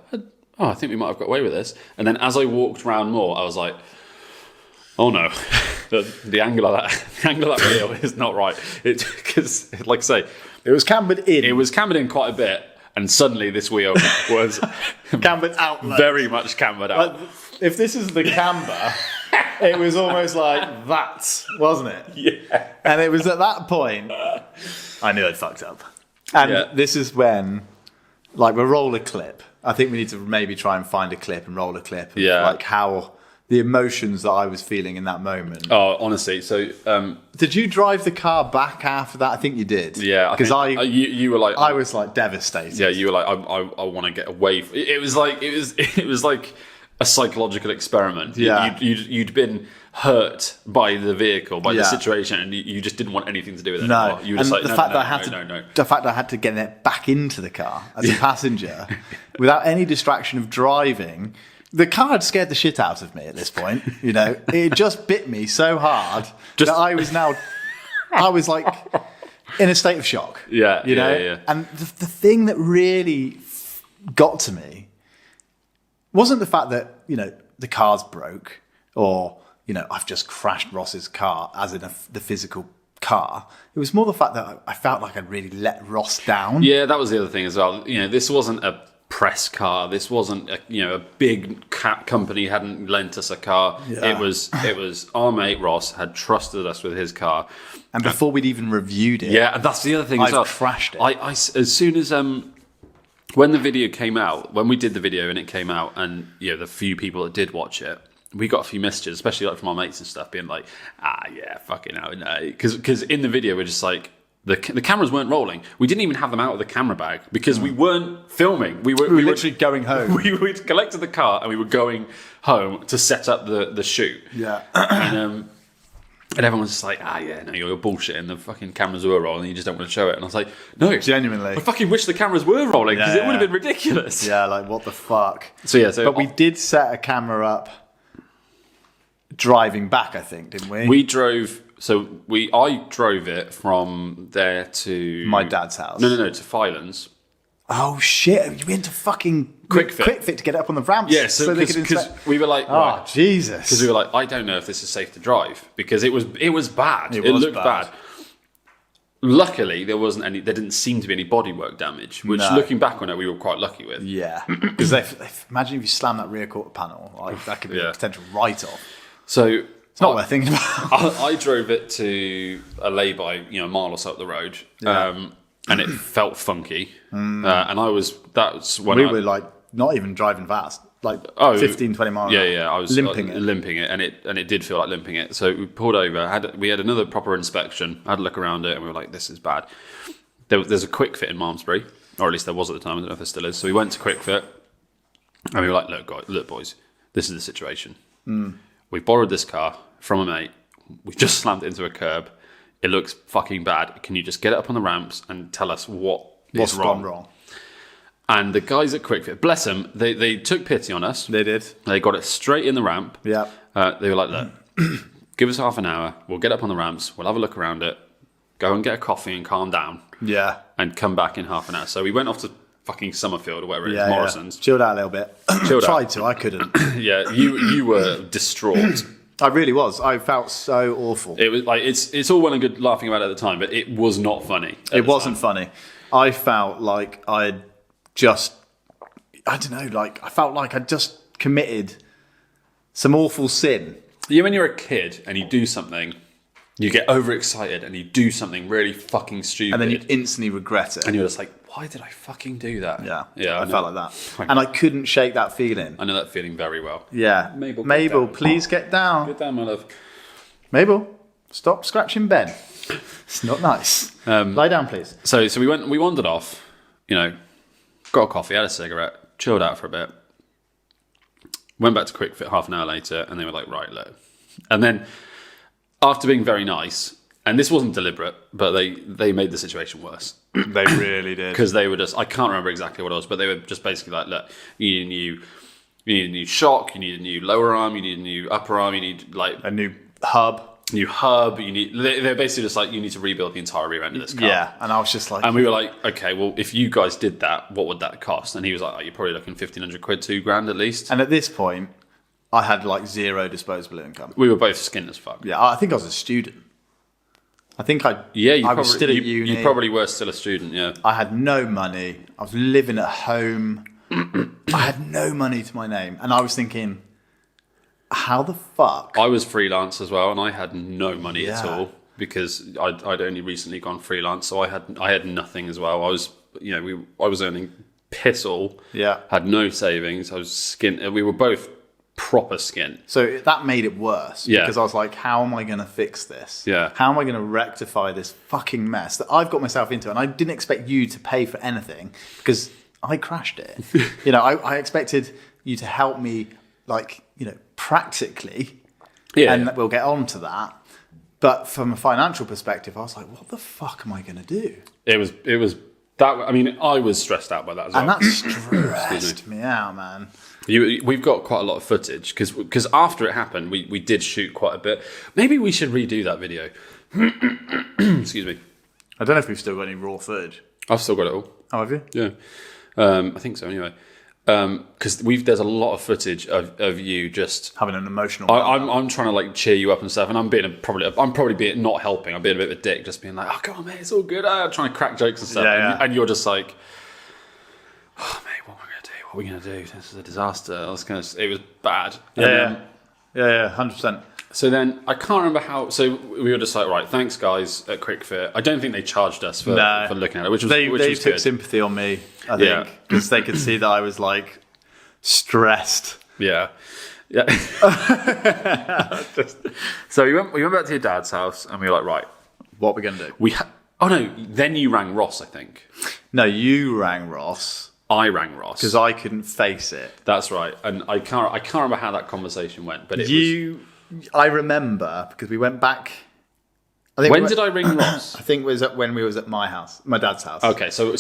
I think we might have got away with this. And then as I walked around more, I was like, oh no, the angle of that wheel is not right. Because, like I say, it was cambered in. It was cambered in quite a bit, and suddenly this wheel was cambered out. Very much cambered out. Like, if this is the camber, it was almost like that, wasn't it? Yeah. And it was at that point I knew I'd fucked up. And this is when, like, we'll roll a clip. I think we need to maybe try and find a clip and roll a clip of, like, how the emotions that I was feeling in that moment. Oh, honestly. So, did you drive the car back after that? I think you did. Yeah, because you were like, I was like devastated. Yeah, you were like, I want to get away. It was like a psychological experiment. Yeah, you'd been hurt by the vehicle, by the situation, and you just didn't want anything to do with it. No, you were just and like, the fact that I had to get it back into the car as a passenger without any distraction of driving. The car had scared the shit out of me at this point. You know, it just bit me so hard that I was like in a state of shock. Yeah, you know. Yeah. And the thing that really got to me wasn't the fact that, you know, the car's broke or, you know, I've just crashed Ross's car, as in the physical car. It was more the fact that I felt like I'd really let Ross down. Yeah, that was the other thing as well. You know, this wasn't a press car. This wasn't a big company hadn't lent us a car. Yeah. It was our mate Ross had trusted us with his car, and before we'd even reviewed it, and that's the other thing as well. I crashed it. I as soon as when the video came out, when we did the video and it came out, and the few people that did watch it, we got a few messages, especially like from our mates and stuff, being like, fucking hell, no, because in the video we're just like. The cameras weren't rolling. We didn't even have them out of the camera bag because we weren't filming. We were literally going home. We collected the car and we were going home to set up the shoot. Yeah. And everyone was just like, no, you're bullshitting. The fucking cameras were rolling. You just don't want to show it. And I was like, no, genuinely, I fucking wish the cameras were rolling because it would have been ridiculous. Yeah, like what the fuck. But we did set a camera up driving back, I think, didn't we? We drove. So I drove it from there to my dad's house. No, to Filan's. Oh shit! You went to fucking Quick Fit to get it up on the ramps. Yeah, so because we were like, Jesus, because we were like, I don't know if this is safe to drive because it was bad. It looked bad. Luckily, there wasn't any. There didn't seem to be any bodywork damage, which, looking back on it, we were quite lucky with. Yeah, because imagine if you slam that rear quarter panel, like that could be a potential write-off. So. It's not worth thinking about. I drove it to a lay-by, a mile or so up the road, and it felt funky. And that's when we were like not even driving fast, like 15, 20 miles. Yeah, I was limping it, and it did feel like limping it. So we pulled over. We had another proper inspection. I had a look around it, and we were like, "This is bad." There's a Quick Fit in Malmesbury, or at least there was at the time. I don't know if there still is. So we went to Quick Fit, and we were like, "Look, boys, this is the situation. We borrowed this car from a mate. We just slammed it into a curb. It looks fucking bad. Can you just get it up on the ramps and tell us what's wrong?" And the guys at Quick Fit, bless them, they took pity on us. They did. They got it straight in the ramp. Yeah. They were like, "Look, give us half an hour. We'll get up on the ramps. We'll have a look around it. Go and get a coffee and calm down. Yeah. And come back in half an hour." So we went off to fucking Summerfield or whatever it is, Morrison's. Chilled out a little bit. Tried to, I couldn't. Yeah, you were distraught. I really was. I felt so awful. It was like it's all well and good laughing about it at the time, but it was not funny. It wasn't funny. I felt like I felt like I'd just committed some awful sin. Yeah, when you're a kid and you do something, you get overexcited and you do something really fucking stupid. And then you instantly regret it. And you're just like, why did I fucking do that? Yeah, I felt like that. And I couldn't shake that feeling. I know that feeling very well. Yeah. Mabel, please get down. Get down, my love. Mabel, stop scratching Ben. It's not nice. Lie down, please. So we wandered off, got a coffee, had a cigarette, chilled out for a bit. Went back to Quick Fit half an hour later, and they were like, right, look. And then, after being very nice, and this wasn't deliberate, but they made the situation worse. They really did. Because they were just, I can't remember exactly what it was, but they were just basically like, look, you need a new shock, you need a new lower arm, you need a new upper arm, you need like a new hub. They're basically just like, you need to rebuild the entire rear end of this car. Yeah, and I was just like... And we were like, okay, well, if you guys did that, what would that cost? And he was like, you're probably looking 1,500 quid, £2,000 at least. And at this point, I had like zero disposable income. We were both skinned as fuck. Yeah, I think I was a student. I think I was still at uni. You probably were still a student, yeah. I had no money. I was living at home. I had no money to my name. And I was thinking... How the fuck? I was freelance as well, and I had no money at all because I'd only recently gone freelance, so I had nothing as well. I was I was earning piss all. Yeah, had no savings. I was skint. We were both proper skint. So that made it worse. Yeah, because I was like, how am I going to fix this? Yeah, how am I going to rectify this fucking mess that I've got myself into? And I didn't expect you to pay for anything because I crashed it. I expected you to help me, practically, and we'll get on to that. But from a financial perspective, I was like, what the fuck am I going to do? It was that. I mean, I was stressed out by that as well. And that stressed me out, man. We've got quite a lot of footage because after it happened, we did shoot quite a bit. Maybe we should redo that video. Excuse me. I don't know if we've still got any raw footage. I've still got it all. Oh, have you? Yeah. I think so anyway. Because there's a lot of footage of you just having an emotional. I'm trying to cheer you up and stuff, and I'm probably not helping. I'm being a bit of a dick, just being like, "Oh, come on, mate, it's all good." Trying to crack jokes and stuff, and you're just like, "Oh, mate, what am I going to do? What are we going to do? This is a disaster." It was bad. Yeah, 100%. So then I can't remember how. So we were just like, right, thanks guys at Quick Fit. I don't think they charged us for looking at it, which was they was took good. sympathy on me. I think because they could see that I was stressed. Yeah. So we went back to your dad's house and we were like, right, what are we going to do? Then you rang Ross, I think. No, you rang Ross. I rang Ross because I couldn't face it. That's right, and I can't remember how that conversation went, but I remember because we went back. When did I ring Ross? I think it was when we was at my dad's house. Okay, so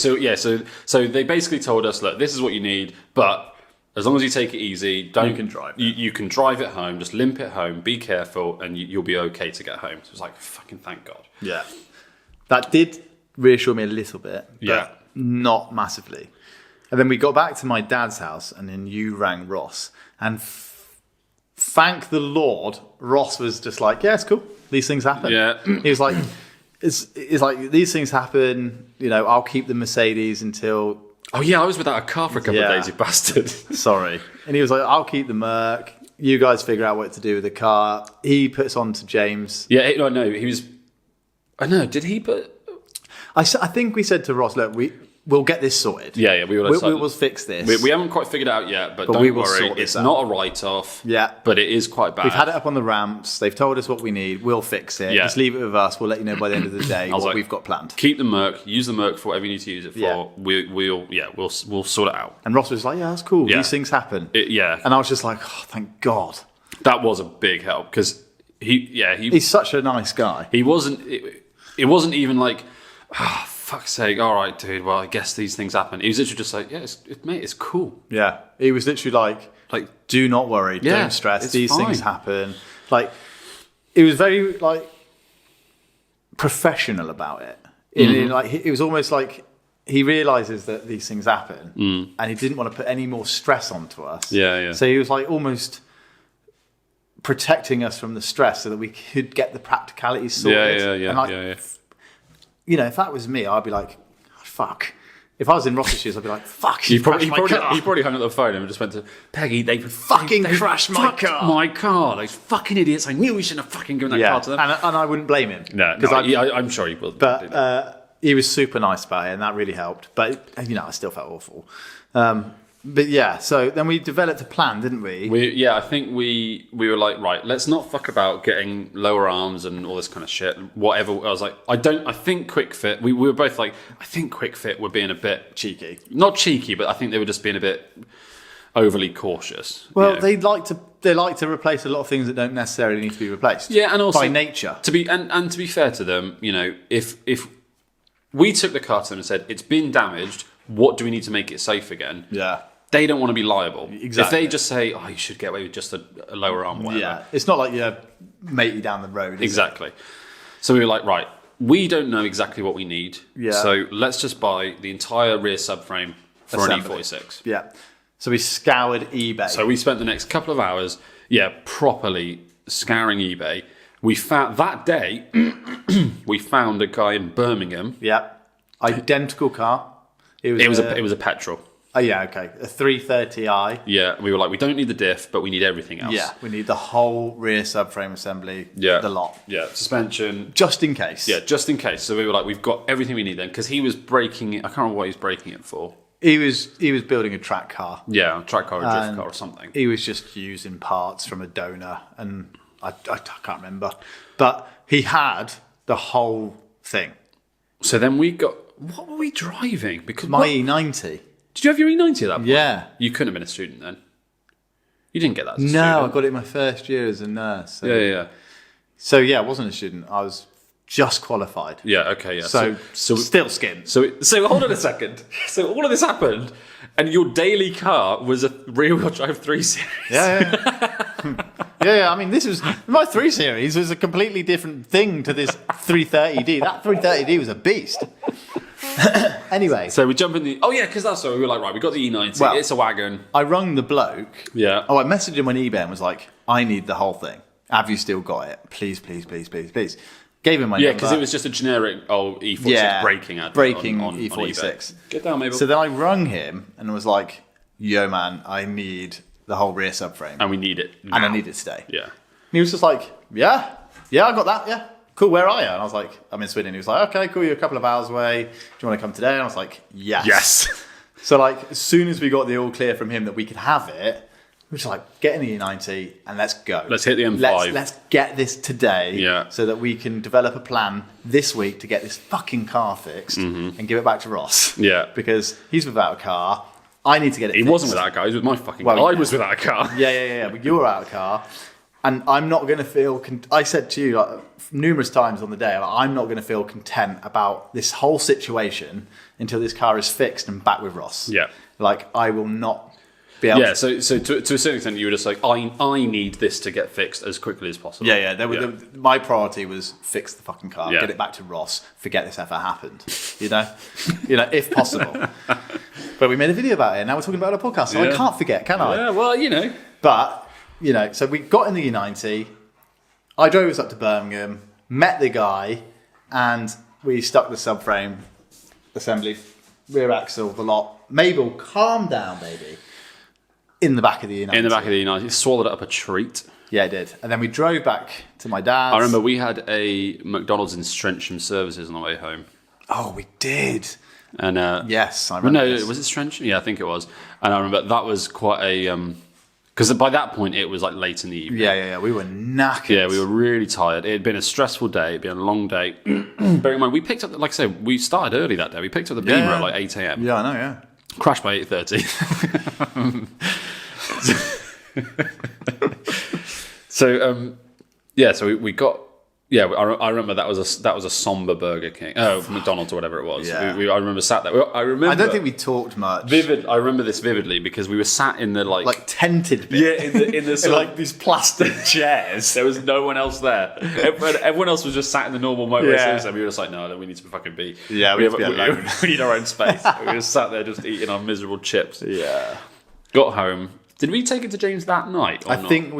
they basically told us, look, this is what you need, but as long as you take it easy, you can drive. You can drive it home, just limp it home, be careful, and you'll be okay to get home. So it was like, fucking thank God. Yeah, that did reassure me a little bit, but not massively. And then we got back to my dad's house, and then you rang Ross, and thank the Lord, Ross was just like, yeah, it's cool. These things happen. Yeah. He was like, it's like, these things happen. I'll keep the Mercedes until... Oh, yeah, I was without a car for a couple of days, you bastard. Sorry. And he was like, I'll keep the Merc. You guys figure out what to do with the car. He puts on to James. Yeah, no, he was... I know, did he put... I think we said to Ross, look, we'll get this sorted. Yeah, we will fix this. We haven't quite figured it out yet, but don't worry, it's not a write-off. Yeah, but it is quite bad. We've had it up on the ramps. They've told us what we need. We'll fix it. Yeah. Just leave it with us. We'll let you know by the end of the day what we've got planned. Keep the Merc. Use the Merc for whatever you need to use it for. Yeah. We'll sort it out. And Ross was like, yeah, that's cool. Yeah. These things happen. And I was just like, oh, thank God. That was a big help because he's such a nice guy. He wasn't. It wasn't even like, oh, fuck's sake, all right, dude, well, I guess these things happen. He was literally just like, yeah, mate, it's cool. Yeah. He was literally like do not worry, don't stress, these fine. things happen. It was very, professional about it. It was almost like he realises that these things happen and he didn't want to put any more stress onto us. Yeah. So he was almost protecting us from the stress so that we could get the practicalities sorted. Yeah. If that was me, I'd be like, fuck. If I was in Ross's shoes, I'd be like, fuck, He probably car. hung up the phone and just went to Peggy. They Fucking crashed my fucked car. My car. Those fucking idiots. I knew we shouldn't have fucking given that car to them. And I wouldn't blame him. No, I'm sure he will. But he was super nice about it, and that really helped. But, I still felt awful. But yeah, so then we developed a plan, didn't we? I think we were like, right, let's not fuck about getting lower arms and all this kind of shit. Whatever. I was like, I think Quick Fit. We were both like, I think Quick Fit were being a bit Cheeky. Not cheeky, but I think they were just being a bit overly cautious. Well, they like to replace a lot of things that don't necessarily need to be replaced. Yeah, and also by nature. To be fair to them, if we took the car to them and said it's been damaged, what do we need to make it safe again? Yeah. They don't want to be liable. Exactly. If they just say, "Oh, you should get away with just a lower arm," whatever. Yeah, it's not like you're matey down the road. Exactly. So we were like, right, we don't know exactly what we need. Yeah. So let's just buy the entire rear subframe for an E46. Yeah. So we scoured eBay. So we spent the next couple of hours, properly scouring eBay. We found that day, we found a guy in Birmingham. Yeah. Identical car. It was a petrol. Oh yeah, okay. A 330i. Yeah, we were like, we don't need the diff, but we need everything else. Yeah, we need the whole rear subframe assembly. Yeah. The lot. Yeah, suspension. Just in case. Yeah, just in case. So we were like, we've got everything we need then, because he was breaking it. I can't remember what he was breaking it for. He was building a track car. Yeah, a track car or drift car or something. He was just using parts from a donor, and I can't remember. But he had the whole thing. So then we got... What were we driving? Because My E90. Did you have your E90 at that point? Yeah. You couldn't have been a student then. You didn't get that as a No, student. I got it my first year as a nurse. So. Yeah. So yeah, I wasn't a student. I was just qualified. Yeah, okay, yeah. So still skint. So hold on a second. So all of this happened, and your daily car was a rear-wheel drive 3 Series. Yeah. Yeah, I mean, this was my 3 Series was a completely different thing to this 330D. That 330D was a beast. Anyway, So we jump in the... Oh, yeah, because that's what we were like, right, we got the E90. Well- it's a wagon. I rung the bloke. Yeah. Oh, I messaged him on eBay and was like, "I need the whole thing. Have you still got it? Please, please, please, please, please." Gave him my Yeah, number. because it was just a generic E46 braking ad. Braking on E46. eBay. Get down, Mabel. So then I rung him and was like, "Yo, man, I need the whole rear subframe, and we need it now. and I need it today." Yeah. And he was just like, "Yeah, I got that. Yeah, cool. Where are you?" And I was like, "I'm in Sweden." He was like, "Okay, cool. You're a couple of hours away. Do you want to come today?" And I was like, "Yes." Yes. So like, as soon as we got the all clear from him that we could have it, we were just like, "Get in the E90 and let's go. Let's hit the M5. Let's get this today, Yeah. so that we can develop a plan this week to get this fucking car fixed and give it back to Ross." Mm-hmm. Yeah. Because he's without a car. I need to get it He fixed. wasn't without a car. He was with my fucking Well, car. I yeah. was without a car. Yeah. But you were out of a car. And I'm not going to feel... I said to you numerous times on the day, I'm not going to feel content about this whole situation until this car is fixed and back with Ross. Yeah. Like, I will not be able Yeah, so to a certain extent, you were just like, I need this to get fixed as quickly as possible. Yeah. My priority was fix the fucking car, Yeah. get it back to Ross, forget this ever happened. You know, if possible. But we made a video about it, and now we're talking about it on a podcast, so I Yeah. can't forget, can I? Yeah, well, But, so we got in the E90, I drove us up to Birmingham, met the guy, and we stuck the subframe assembly, rear axle, the lot. Mabel, calm down, baby. In the back of the E90. In the back of the E90, swallowed it up a treat. Yeah, it did. And then we drove back to my dad's. I remember we had a McDonald's in Strensham services on the way home. Oh, we did. And Yes, I remember. no, this. was it Strensham? Yeah, I think it was. And I remember that was quite a... Because by that point, it was like late in the evening. Yeah. We were knackered. Yeah, we were really tired. It had been a stressful day. It had been a long day. Bear in mind, we picked up, like I said, we started early that day. We picked up the Beamer at like 8 a.m. Yeah, I know, yeah. Crashed by 8:30. So we got... Yeah, I remember that was a somber Burger King. Oh, McDonald's or whatever it was. Yeah. I remember sat there. I remember... I don't think we talked much. I remember this vividly because we were sat in the Like tented bit. Yeah, in the In sort of- like these plastic chairs. There was no one else there. Everyone else was just sat in the normal motorway Yeah. service, and we were just like, no, we need to fucking be. Yeah, we need to be alone. We need our own space. We just sat there just eating our miserable chips. Yeah. Got home. Did we take it to James that night? Or I not? think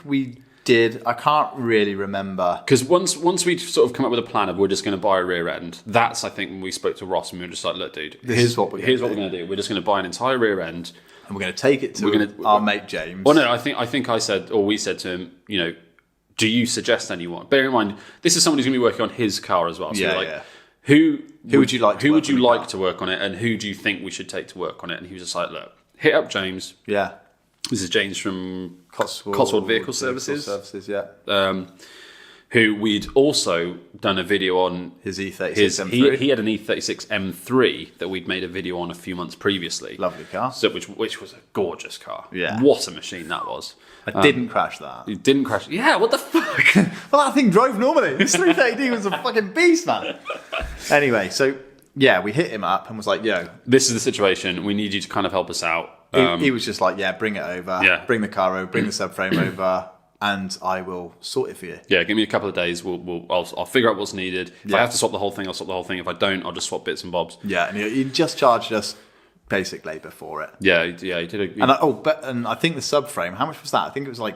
we did. I can't really remember. Because once we'd sort of come up with a plan of we're just going to buy a rear end, that's, I think, when we spoke to Ross and we were just like, look, dude, here's what we're going to do. We're just going to buy an entire rear end. And we're going to take it to our mate James. Well, no, I think I said, or we said to him, you know, do you suggest anyone? Bear in mind, this is someone who's going to be working on his car as well. So who would you like to work on it, and who do you think we should take to work on it? And he was just like, look, hit up James. Yeah. This is James from Cotswold Vehicle Services. Yeah. Who we'd also done a video on his E36 M3. He had an E36 M3 that we'd made a video on a few months previously. Lovely car. So which was a gorgeous car. Yeah. What a machine that was. I didn't crash that. You didn't crash. Yeah, what the fuck? Well, that thing drove normally. This 330D was a fucking beast, man. Anyway, so yeah, we hit him up and was like, yo. This is the situation. We need you to kind of help us out. He was just like, yeah, bring it over. Yeah. Bring the car over, bring the subframe over, and I will sort it for you. Yeah, give me a couple of days. I'll figure out what's needed. If I have to swap the whole thing, I'll swap the whole thing. If I don't, I'll just swap bits and bobs. Yeah, and he just charged us basic labour for it. Yeah, he did. And I think the subframe, how much was that? I think it was like,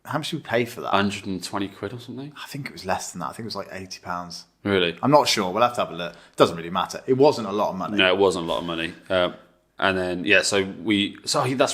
how much did we pay for that? 120 quid or something? I think it was less than that. I think it was like £80. Really? I'm not sure. We'll have to have a look. It doesn't really matter. It wasn't a lot of money. No, it wasn't a lot of money. And then that's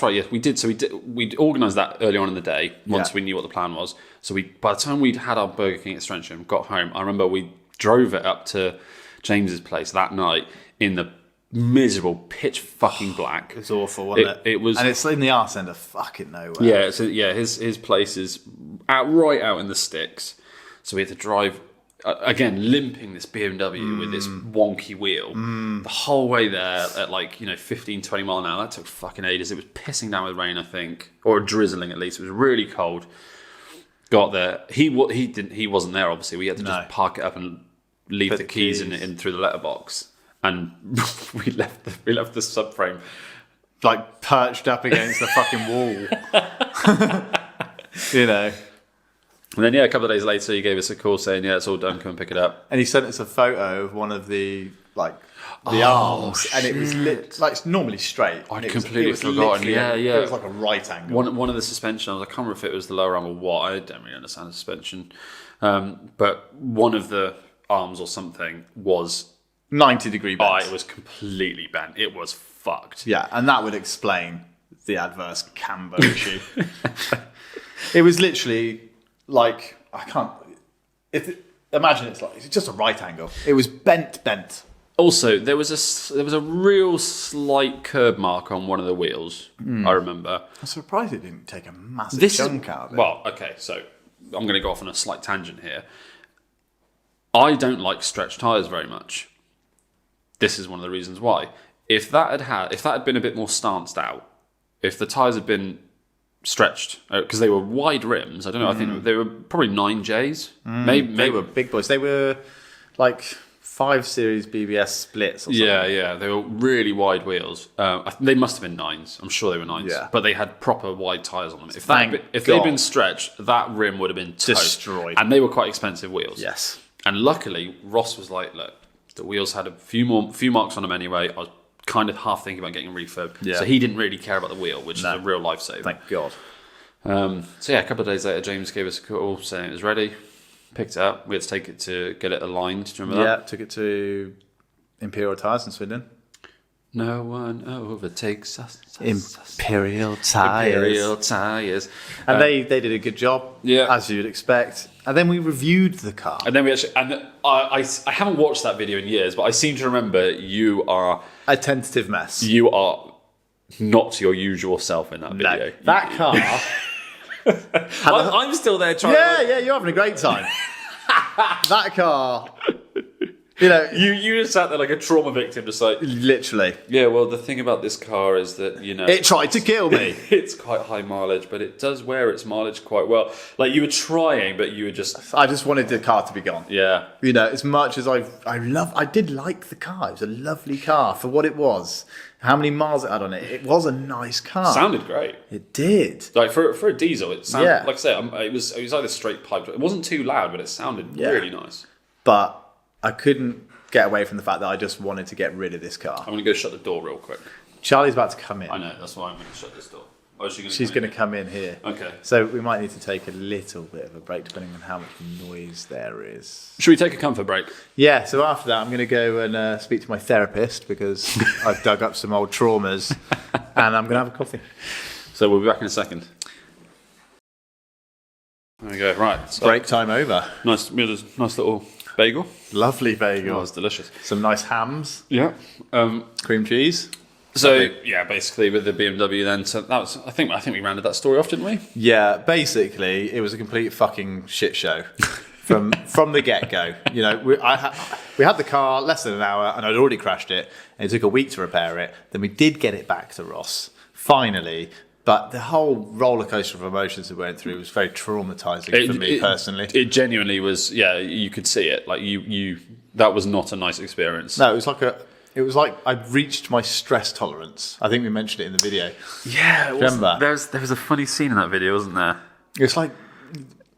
right. Yeah, we did. So we organised that early on in the day once we knew what the plan was. So by the time we'd had our Burger King at Strensham, got home, I remember we drove it up to James's place that night in the miserable pitch fucking black. It was awful, wasn't it? It was, and it's in the arse end of fucking nowhere. Yeah. So his place is right out in the sticks. So we had to drive. Again, limping this BMW with this wonky wheel the whole way there at 15, 20 mile an hour. That took fucking ages. It was pissing down with rain, I think, or drizzling at least. It was really cold. Got there. He wasn't there. Obviously, we had to just park it up and leave the keys in through the letterbox. And we left the subframe like perched up against the fucking wall. You know. And then, a couple of days later, he gave us a call saying, it's all done, come and pick it up. And he sent us a photo of one of the arms, and it was it's normally straight. I'd completely forgotten. It was like a right angle. One of the suspension, I can't remember if it was the lower arm or what. I don't really understand the suspension. But one of the arms or something was 90-degree bent. It was completely bent. It was fucked. Yeah, and that would explain the adverse camber issue. It was literally... like, I can't... imagine it's just a right angle. It was bent. Also, there was a real slight curb mark on one of the wheels, I remember. I'm surprised it didn't take a massive chunk out of it. Well, okay, so I'm going to go off on a slight tangent here. I don't like stretch tyres very much. This is one of the reasons why. If that had been a bit more stanced out, if the tyres had been stretched, because they were wide rims. I don't know. I think they were probably 9Js. Maybe they were big boys. They were like 5 Series BBS splits. Or something. Yeah. They were really wide wheels. They must have been 9s. I'm sure they were 9s. Yeah. But they had proper wide tyres on them. If they'd been stretched, that rim would have been destroyed. And they were quite expensive wheels. Yes. And luckily, Ross was like, "Look, the wheels had a few marks on them anyway. I was kind of half thinking about getting refurb." Yeah. So he didn't really care about the wheel, which is a real lifesaver. Thank God. A couple of days later, James gave us a call saying it was ready. Picked it up. We had to take it to get it aligned. Do you remember that? Yeah, took it to Imperial Tyres in Swindon. No one overtakes us. Imperial Tyres. And they did a good job, as you'd expect. And then we reviewed the car. And then I haven't watched that video in years, but I seem to remember you are a tentative mess. You are not your usual self in that video. No, that car. I'm still there trying. Yeah, you're having a great time. That car. You know, you just sat there like a trauma victim, just like literally. Yeah, well, the thing about this car is that it tried to kill me. It's quite high mileage, but it does wear its mileage quite well. Like you were trying, but you were just. I just wanted the car to be gone. Yeah. As much as I did like the car. It was a lovely car for what it was. How many miles it had on it. It was a nice car. Sounded great. It did. Like for a diesel, it sounded like I said, it was either straight piped. It wasn't too loud, but it sounded really nice. But I couldn't get away from the fact that I just wanted to get rid of this car. I'm going to go shut the door real quick. Charlie's about to come in. I know, that's why I'm going to shut this door. Or is she She's going to come in here. Okay. So we might need to take a little bit of a break depending on how much noise there is. Should we take a comfort break? Yeah, so after that I'm going to go and speak to my therapist because I've dug up some old traumas and I'm going to have a coffee. So we'll be back in a second. There we go. Right. So Break time over. nice little bagel. Lovely bagel. Oh, it's delicious. Some nice hams. Yeah. Cream cheese. So yeah, basically with the BMW then. So that was. I think we rounded that story off, didn't we? Yeah, basically it was a complete fucking shit show. From the get-go. You know, we had the car less than an hour and I'd already crashed it and it took a week to repair it. Then we did get it back to Ross, finally. But the whole roller coaster of emotions we went through was very traumatizing for me personally. It genuinely was. Yeah, you could see it. Like you that was not a nice experience. No, it was like I'd reached my stress tolerance. I think we mentioned it in the video. Yeah, remember? There was a funny scene in that video, wasn't there? It's like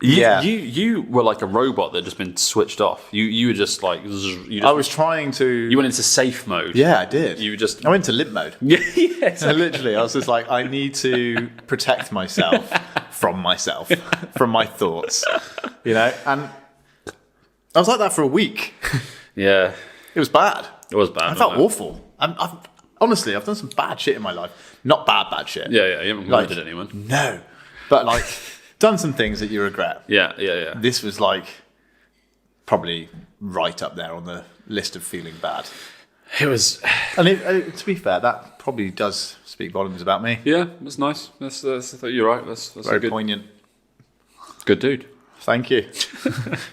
You were like a robot that had just been switched off. You were just like I was trying to. You went into safe mode. Yeah, I did. I went into limp mode. Yeah, exactly. Literally, I was just like, I need to protect myself, from my thoughts, you know. And I was like that for a week. Yeah, it was bad. It was bad. I felt awful. Honestly, I've done some bad shit in my life. Not bad shit. Yeah. You haven't murdered anyone. No, but like done some things that you regret. Yeah. This was like probably right up there on the list of feeling bad. It was, and to be fair, that probably does speak volumes about me. Yeah, that's nice. You're right. That's very good, poignant. Good dude. Thank you.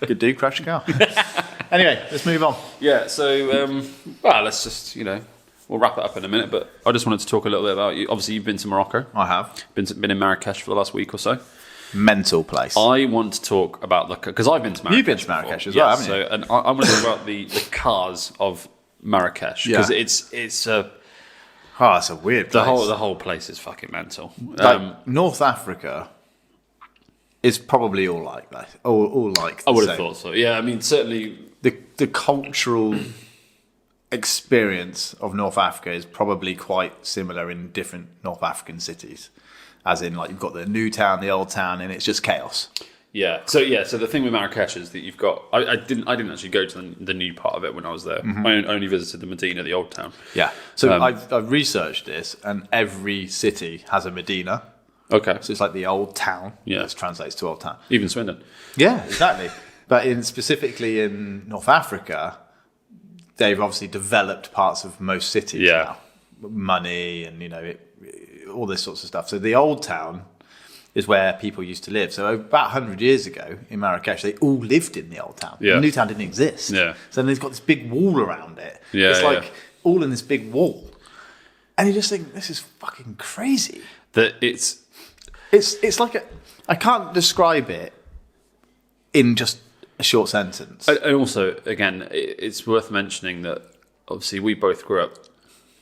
Good dude, crashed a car. Anyway, let's move on. Yeah. So, let's just we'll wrap it up in a minute. But I just wanted to talk a little bit about you. Obviously, you've been to Morocco. I have been in Marrakech for the last week or so. Mental place. I want to talk about because I've been to Marrakech. You've been to Marrakech as well, haven't you? And I want to talk about the cars of Marrakech because it's a weird place. The whole place is fucking mental. North Africa is probably all like that. All like. I would have thought so. Yeah, I mean certainly the cultural experience of North Africa is probably quite similar in different North African cities. As in, like, you've got the new town, the old town, and it's just chaos. Yeah. So the thing with Marrakech is that you've got. I didn't actually go to the new part of it when I was there. Mm-hmm. I only visited the Medina, the old town. Yeah. So I've researched this, and every city has a Medina. Okay. So it's like the old town. Yeah. That translates to old town. Even Swindon. Yeah, exactly. But specifically in North Africa, they've obviously developed parts of most cities now. Money and all this sorts of stuff. So the old town is where people used to live. So about 100 years ago in Marrakech, they all lived in the old town. Yeah. The new town didn't exist. Yeah. So then they've got this big wall around it. Yeah, it's like all in this big wall. And you just think, this is fucking crazy. That it's like I can't describe it in just a short sentence. And also, again, it's worth mentioning that obviously we both grew up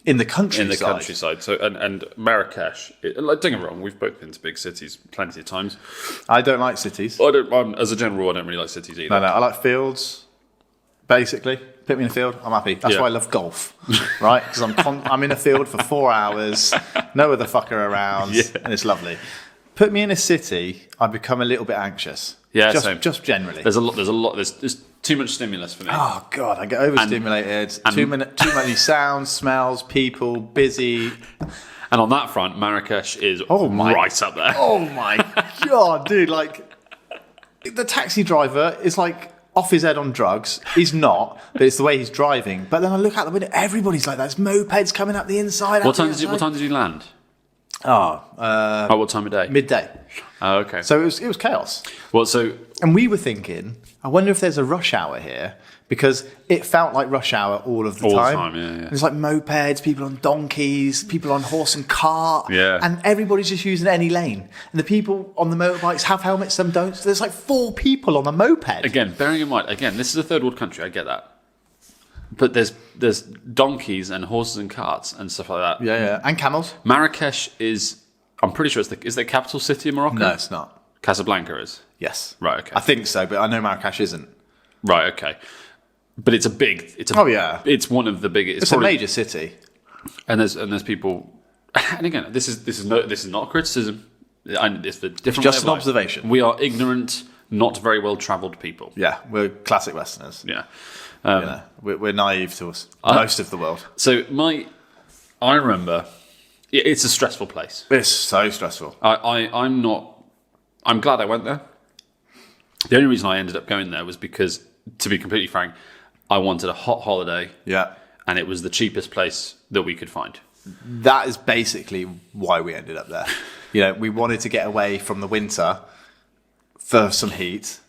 in the countryside. So and Marrakech, don't get me wrong, we've both been to big cities plenty of times. I don't like cities. As a general rule, I don't really like cities either. No, I like fields. Basically, put me in a field, I'm happy. That's why I love golf, right? Because I'm in a field for 4 hours, no other fucker around, and it's lovely. Put me in a city, I become a little bit anxious. Yeah, just generally. There's too much stimulus for me. Oh god, I get overstimulated. Too many sounds, smells, people, busy. And on that front, Marrakech is right up there. Oh my god, dude! Like the taxi driver is like off his head on drugs. He's not, but it's the way he's driving. But then I look out the window, everybody's like that. There's mopeds coming up the inside. What time did you land? What time of day? Midday. Oh, okay. So it was chaos. Well, and we were thinking, I wonder if there's a rush hour here because it felt like rush hour all of the time. All the time, yeah. There's like mopeds, people on donkeys, people on horse and cart, and everybody's just using any lane. And the people on the motorbikes have helmets, some don't. So there's like 4 people on a moped. Again, bearing in mind, this is a third world country. I get that. But there's donkeys and horses and carts and stuff like that. Yeah, and camels. Marrakech is, I'm pretty sure is the capital city of Morocco? No, it's not. Casablanca is? Yes. Right, okay. I think so, but I know Marrakech isn't. Right, okay. But it's one of the biggest. It's a major city. And there's people And again, this is not a criticism. It's the different. Just way of an life. observation. We are ignorant, not very well travelled people. Yeah, we're classic Westerners. Yeah. We're naive to most of the world. So I remember, it's a stressful place. It's so stressful. I'm glad I went there. The only reason I ended up going there was because, to be completely frank, I wanted a hot holiday. Yeah. And it was the cheapest place that we could find. That is basically why we ended up there. We wanted to get away from the winter for some heat,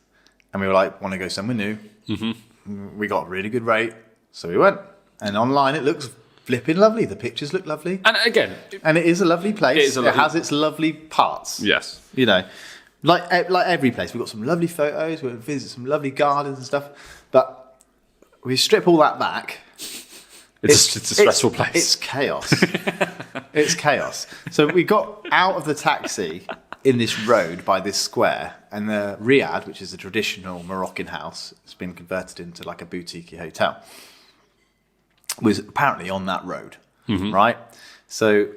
and we were like, want to go somewhere new. Mm-hmm. We got a really good rate, so we went. And online, it looks flipping lovely. The pictures look lovely. And again, and it is a lovely place. It has its lovely parts. Yes. Like every place. We've got some lovely photos. We'll visit some lovely gardens and stuff. But we strip all that back. It's a stressful place. It's chaos. It's chaos. So we got out of the taxi in this road by this square, and the riad, which is a traditional Moroccan house, it's been converted into like a boutique hotel, was apparently on that road, right? So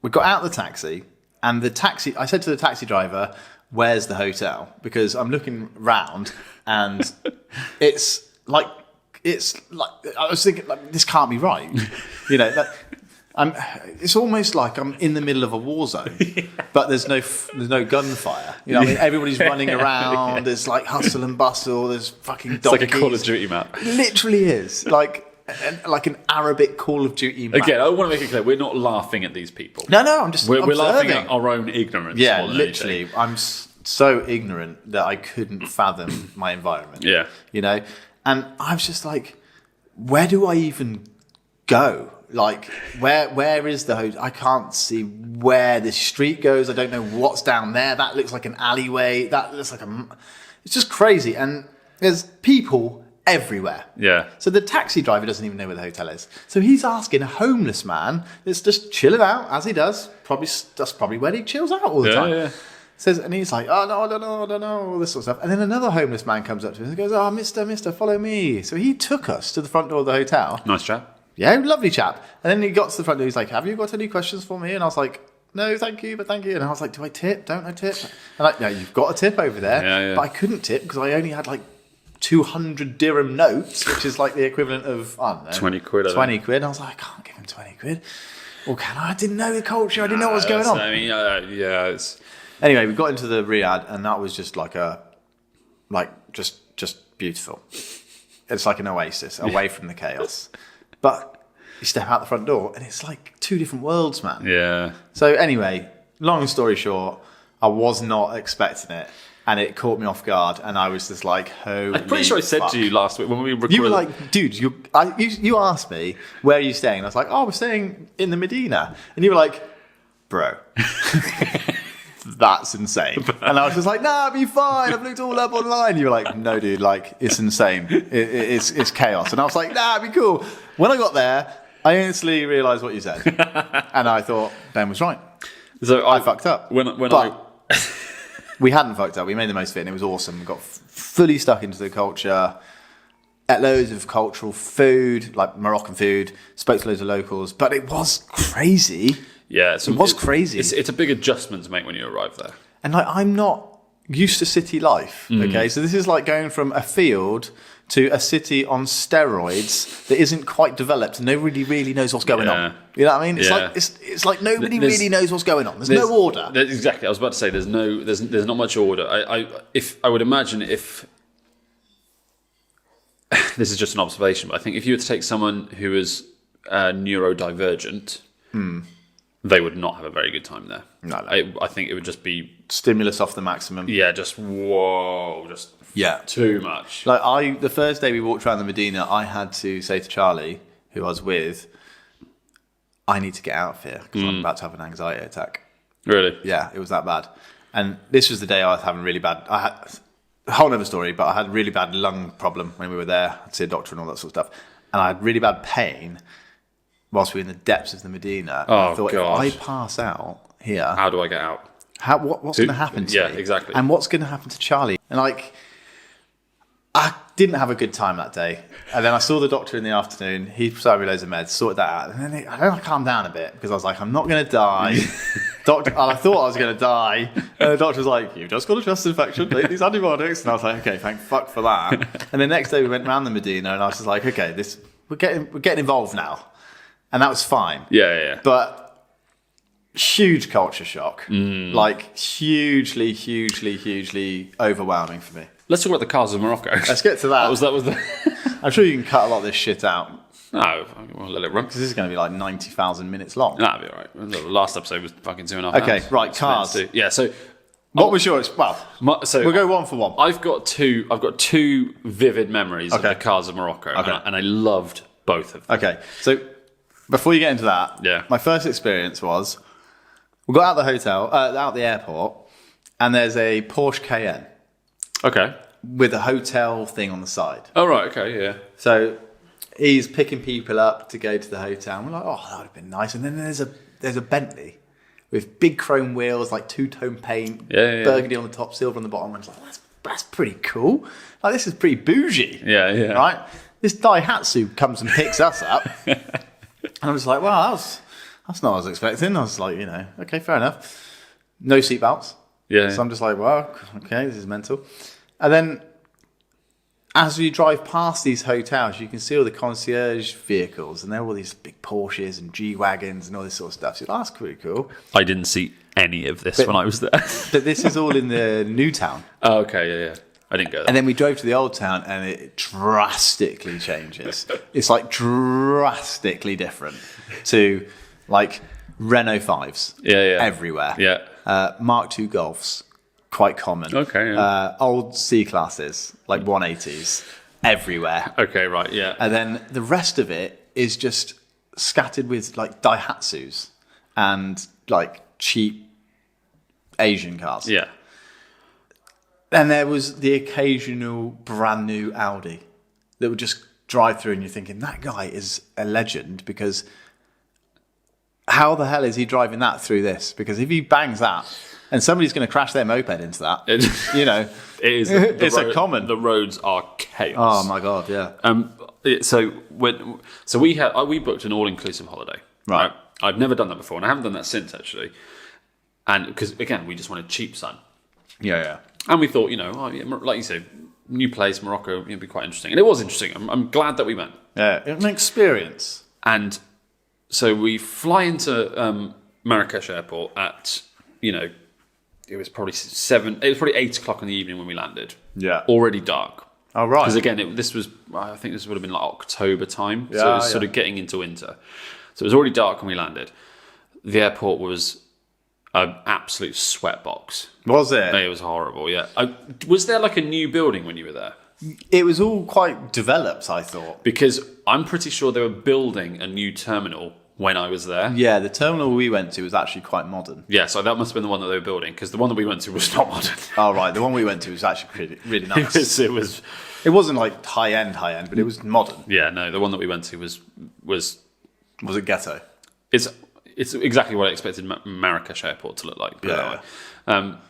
we got out of the taxi, and I said to the taxi driver, "Where's the hotel?" Because I'm looking round, and it's like I was thinking, like, this can't be right. It's almost like I'm in the middle of a war zone, but there's no gunfire. Everybody's running around. There's like hustle and bustle. There's fucking donkeys. It's like a Call of Duty map. It literally is like an Arabic Call of Duty map. Again, I want to make it clear, we're not laughing at these people. No, I'm just we're laughing at our own ignorance. Yeah, more than literally. anything. I'm so ignorant that I couldn't fathom my environment. Yeah, and I was just like, where do I even go? Like, where is the hotel? I can't see where this street goes. I don't know what's down there. That looks like an alleyway. That looks like it's just crazy. And there's people everywhere. Yeah. So the taxi driver doesn't even know where the hotel is. So he's asking a homeless man that's just chilling out, as he does. That's probably where he chills out all the time. Yeah. And he's like, oh, no, I don't know, all this sort of stuff. And then another homeless man comes up to him and goes, oh, mister, follow me. So he took us to the front door of the hotel. Nice chap. Yeah, lovely chap. And then he got to the front door, he's like, have you got any questions for me? And I was like, no, thank you, but thank you. And I was like, do I tip? Don't I tip? And like, no, you've got a tip over there. Yeah. But I couldn't tip because I only had like 200 dirham notes, which is like the equivalent of, I don't know. 20 quid. 20 quid. And I was like, I can't give him 20 quid. Or can I? I didn't know the culture. I didn't know what was going on. I mean, it's... Anyway, we got into the riad, and that was just just beautiful. It's like an oasis away from the chaos. But you step out the front door, and it's like two different worlds, man. Yeah. So anyway, long story short, I was not expecting it, and it caught me off guard, and I was just like, holy I'm pretty sure I said fuck. to you last week when we recorded... You were like, dude, you asked me, where are you staying? And I was like, oh, we're staying in the Medina. And you were like, bro... That's insane. And I was just like, nah, it'll be fine. I've looked all up online. You were like, no, dude, like, it's insane. It's chaos. And I was like, nah, it'll be cool. When I got there, I instantly realised what you said. And I thought, Ben was right. So I fucked up. We hadn't fucked up. We made the most of it, and it was awesome. We got fully stuck into the culture, ate loads of cultural food, like Moroccan food, spoke to loads of locals. But it was crazy. Yeah, it was crazy. It's a big adjustment to make when you arrive there. And like, I'm not used to city life. Okay, so this is like going from a field to a city on steroids that isn't quite developed, and nobody really knows what's going on. You know what I mean? It's like nobody really knows what's going on. There's no order. Exactly. I was about to say there's not much order. I would imagine if this is just an observation, but I think if you were to take someone who is neurodivergent. They would not have a very good time there. No. I think it would just be... Stimulus off the maximum. Yeah, just too much. Like the first day we walked around the Medina, I had to say to Charlie, who I was with, I need to get out of here because I'm about to have an anxiety attack. Really? Yeah, it was that bad. And this was the day I was having really bad... I had a whole other story, but I had a really bad lung problem when we were there. I had to see a doctor and all that sort of stuff. And I had really bad pain whilst we were in the depths of the Medina. I thought, God. if I pass out here... How do I get out? What's going to happen to me? Yeah, exactly. And what's going to happen to Charlie? And like, I didn't have a good time that day. And then I saw the doctor in the afternoon. He prescribed me loads of meds, sorted that out. And then I calmed down a bit because I was like, I'm not going to die. Doctor, I thought I was going to die. And the doctor was like, you've just got a chest infection, take these antibiotics. And I was like, okay, thank fuck for that. And the next day we went round the Medina and I was just like, okay, we're getting involved now. And that was fine. Yeah. But huge culture shock. Like hugely overwhelming for me. Let's talk about the cars of Morocco. Let's get to that. That was the. I'm sure you can cut a lot of this shit out. No, we'll let it run. Because this is going to be like 90,000 minutes long. That'll be all right. The last episode was fucking 2.5 hours. Okay, right, cars. Yeah, so What was yours? Well, so we'll go one for one. I've got two vivid memories of the cars of Morocco, and I loved both of them. Okay, so before you get into that, my first experience was we got out of the hotel, out the airport, and there's a Porsche Cayenne. Okay. With a hotel thing on the side. Oh, right, okay, yeah. So he's picking people up to go to the hotel. And we're like, oh, that would have been nice. And then there's a Bentley with big chrome wheels, like two-tone paint, burgundy on the top, silver on the bottom. And I was like, that's pretty cool. Like, this is pretty bougie. Yeah. Right? This Daihatsu comes and picks us up. And I was like, wow, that's not what I was expecting. I was like, okay, fair enough. No seatbelts. Yeah. So I'm just like, well, okay, this is mental. And then as you drive past these hotels, you can see all the concierge vehicles, and they're all these big Porsches and G-Wagons and all this sort of stuff. So that's pretty cool. I didn't see any of this when I was there. But this is all in the new town. Oh, okay, yeah. I didn't go there. And then we drove to the old town, and it drastically changes. It's like drastically different to like Renault 5s everywhere. Yeah. Mark II Golfs. Quite common. Okay. Yeah. Old C classes, like 180s, everywhere. Okay, right, yeah. And then the rest of it is just scattered with like Daihatsus and like cheap Asian cars. Yeah. And there was the occasional brand new Audi that would just drive through, and you're thinking, that guy is a legend, because how the hell is he driving that through this? Because if he bangs that, and somebody's going to crash their moped into that. It is. It's a common. The roads are chaos. Oh my god, yeah. So we booked an all-inclusive holiday. Right. I've never done that before, and I haven't done that since actually. And because again, we just wanted cheap sun. Yeah. And we thought, like you said, new place, Morocco, it'd be quite interesting, and it was interesting. I'm glad that we went. Yeah, it was an experience. And so we fly into Marrakech airport at it was probably 8 o'clock in the evening when we landed. Yeah. Already dark. Oh, right. Because again, I think this would have been like October time. So it was sort of getting into winter. So it was already dark when we landed. The airport was an absolute sweatbox. Was it? It was horrible, yeah. Was there like a new building when you were there? It was all quite developed, I thought. Because I'm pretty sure they were building a new terminal when I was there. Yeah, the terminal we went to was actually quite modern. Yeah, so that must have been the one that they were building, because the one that we went to was not modern. Oh, right. The one we went to was actually really nice. It was. It wasn't like high-end, but it was modern. Yeah, no, the one that we went to was. Was it ghetto? It's exactly what I expected Marrakech airport to look like. Do you know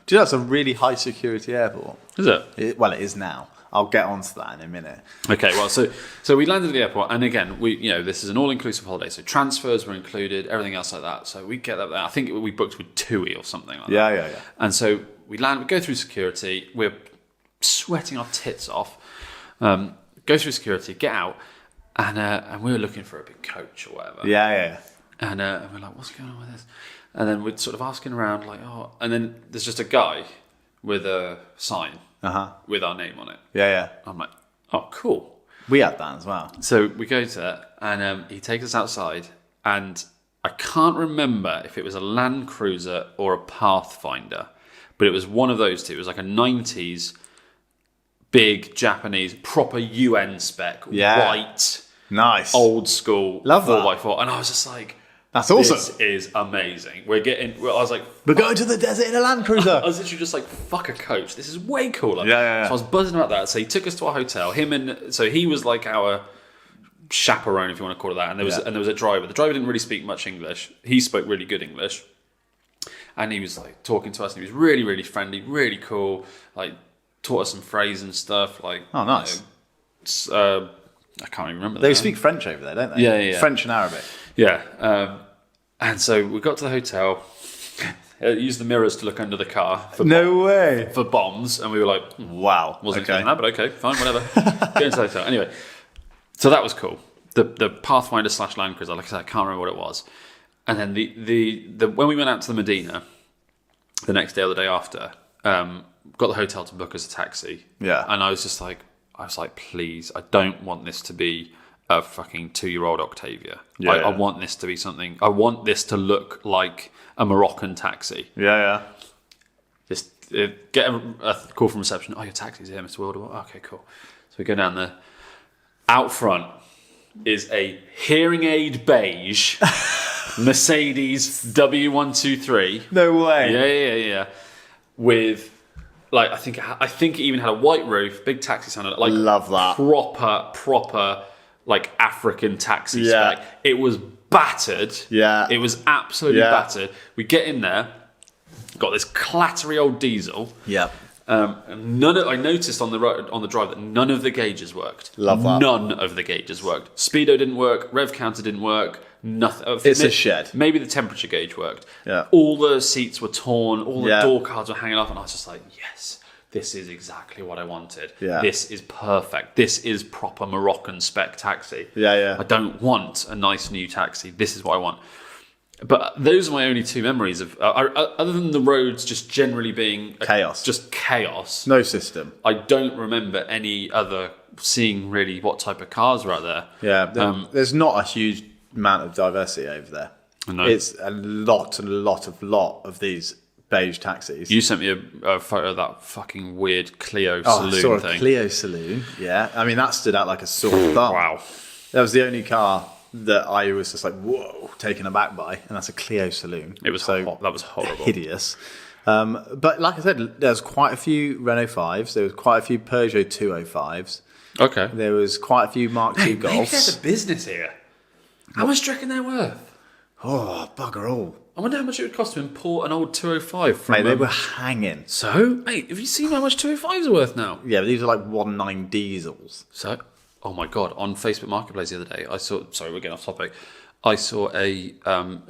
that's a really high-security airport? Is it? Well, it is now. I'll get onto that in a minute. Okay, well, so we landed at the airport, and again, this is an all-inclusive holiday, so transfers were included, everything else like that. So we get up there. I think we booked with TUI or something like that. Yeah. And so we land, we go through security, we're sweating our tits off, go through security, get out, and we were looking for a big coach or whatever. Yeah. And we're like, what's going on with this? And then we're sort of asking around, like, and then there's just a guy with a sign. With our name on it. Yeah. I'm like, oh, cool. We had that as well. So we go to that, and he takes us outside, and I can't remember if it was a Land Cruiser or a Pathfinder, but it was one of those two. It was like a 90s big Japanese, proper UN spec, white, nice, old school, love 4x4. And I was just like, that's awesome. This is amazing. I was like, we're going to the desert in a Land Cruiser. I was literally just like, fuck a coach. This is way cooler. Yeah. So I was buzzing about that. So he took us to our hotel. So he was like our chaperone, if you want to call it that. And there was a driver. The driver didn't really speak much English. He spoke really good English. And he was like talking to us, and he was really, really friendly, really cool. Like, taught us some phrase and stuff. Like, Oh, nice. I can't even remember. They speak French over there, don't they? Yeah. French and Arabic. Yeah. And so we got to the hotel. Used the mirrors to look under the car way. for bombs, and we were like, Wow. wasn't expecting that, but okay, fine, whatever. Go into the hotel. Anyway, so that was cool. The Pathfinder / Land Cruiser, like I said, I can't remember what it was. And then the when we went out to the Medina, the next day or the day after, got the hotel to book us a taxi. Yeah. And I was like, please, I don't want this to be a fucking 2-year-old Octavia. Yeah, I want this to be something. I want this to look like a Moroccan taxi. Yeah. Just get a call from reception. Oh, your taxi's here, Mr. Wilder. Okay, cool. So we go down there. Out front is a hearing aid beige Mercedes W123. No way. Yeah. With like I think it even had a white roof, big taxi sound. Like Love that. Proper like African taxi Yeah. spec. It was battered. Yeah. It was absolutely battered. We get in there, got this clattery old diesel. Yeah. I noticed on the drive that none of the gauges worked. Love that. None of the gauges worked. Speedo didn't work. Rev counter didn't work. Nothing. It's a shed. Maybe the temperature gauge worked. Yeah. All the seats were torn. All the Yeah. door cards were hanging off, and I was just like, yes. This is exactly what I wanted. Yeah. This is perfect. This is proper Moroccan spec taxi. Yeah. I don't want a nice new taxi. This is what I want. But those are my only two memories of, other than the roads just generally being Chaos. Just chaos. No system. I don't remember any other seeing really what type of cars were out there. Yeah. There's not a huge amount of diversity over there. No. It's a lot of these beige taxis. You sent me a photo of that fucking weird Clio I saloon saw a thing. Clio saloon. Yeah. I mean, that stood out like a sore thumb. Wow. That was the only car that I was just like, whoa, taken aback by, and that's a Clio saloon. It was so that was horrible. hideous. But like I said, there's quite a few Renault 5s. There was quite a few Peugeot 205s. Okay. There was quite a few Mark II Maybe there's Golfs. a business here. How much do you reckon they're worth? Oh, bugger all. I wonder how much it would cost to import an old 205 from. Mate, they were hanging. So, mate, have you seen how much 205s are worth now? Yeah, but these are like 1.9 diesels. So, oh my god, on Facebook Marketplace the other day, I saw. Sorry, we're getting off topic. I saw a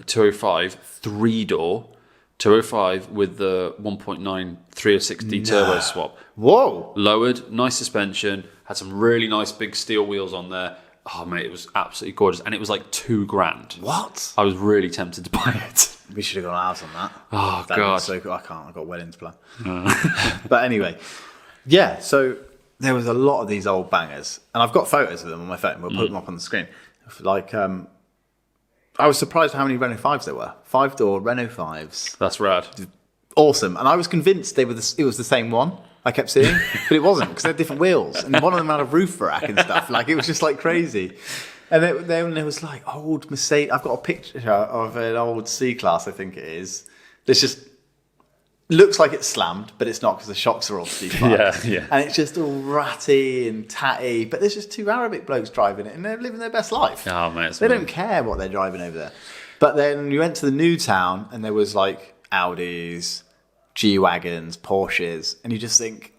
205 3-door 205 with the 1.9 360 turbo swap. Whoa. Lowered, nice suspension, had some really nice big steel wheels on there. Oh mate, it was absolutely gorgeous, and it was like $2,000. What? I was really tempted to buy it. We should have gone out on that. Oh That god, was so cool. I can't. I've got weddings planned. But anyway, yeah. So there was a lot of these old bangers, and I've got photos of them on my phone. We'll put them up on the screen. Like, I was surprised how many Renault 5s there were. 5-door Renault 5s. that's rad. Awesome. And I was convinced it was the same one I kept seeing, but it wasn't, because they had different wheels, and one of them had a roof rack and stuff. Like, it was just like crazy. And then there was like old Mercedes. I've got a picture of an old C-Class, I think it is. This just looks like it's slammed, but it's not, because the shocks are obviously fucked. Yeah. And it's just all ratty and tatty. But there's just two Arabic blokes driving it, and they're living their best life. Oh mate, it's They don't care what they're driving over there. But then you went to the new town, and there was like Audis, G-Wagons, Porsches, and you just think,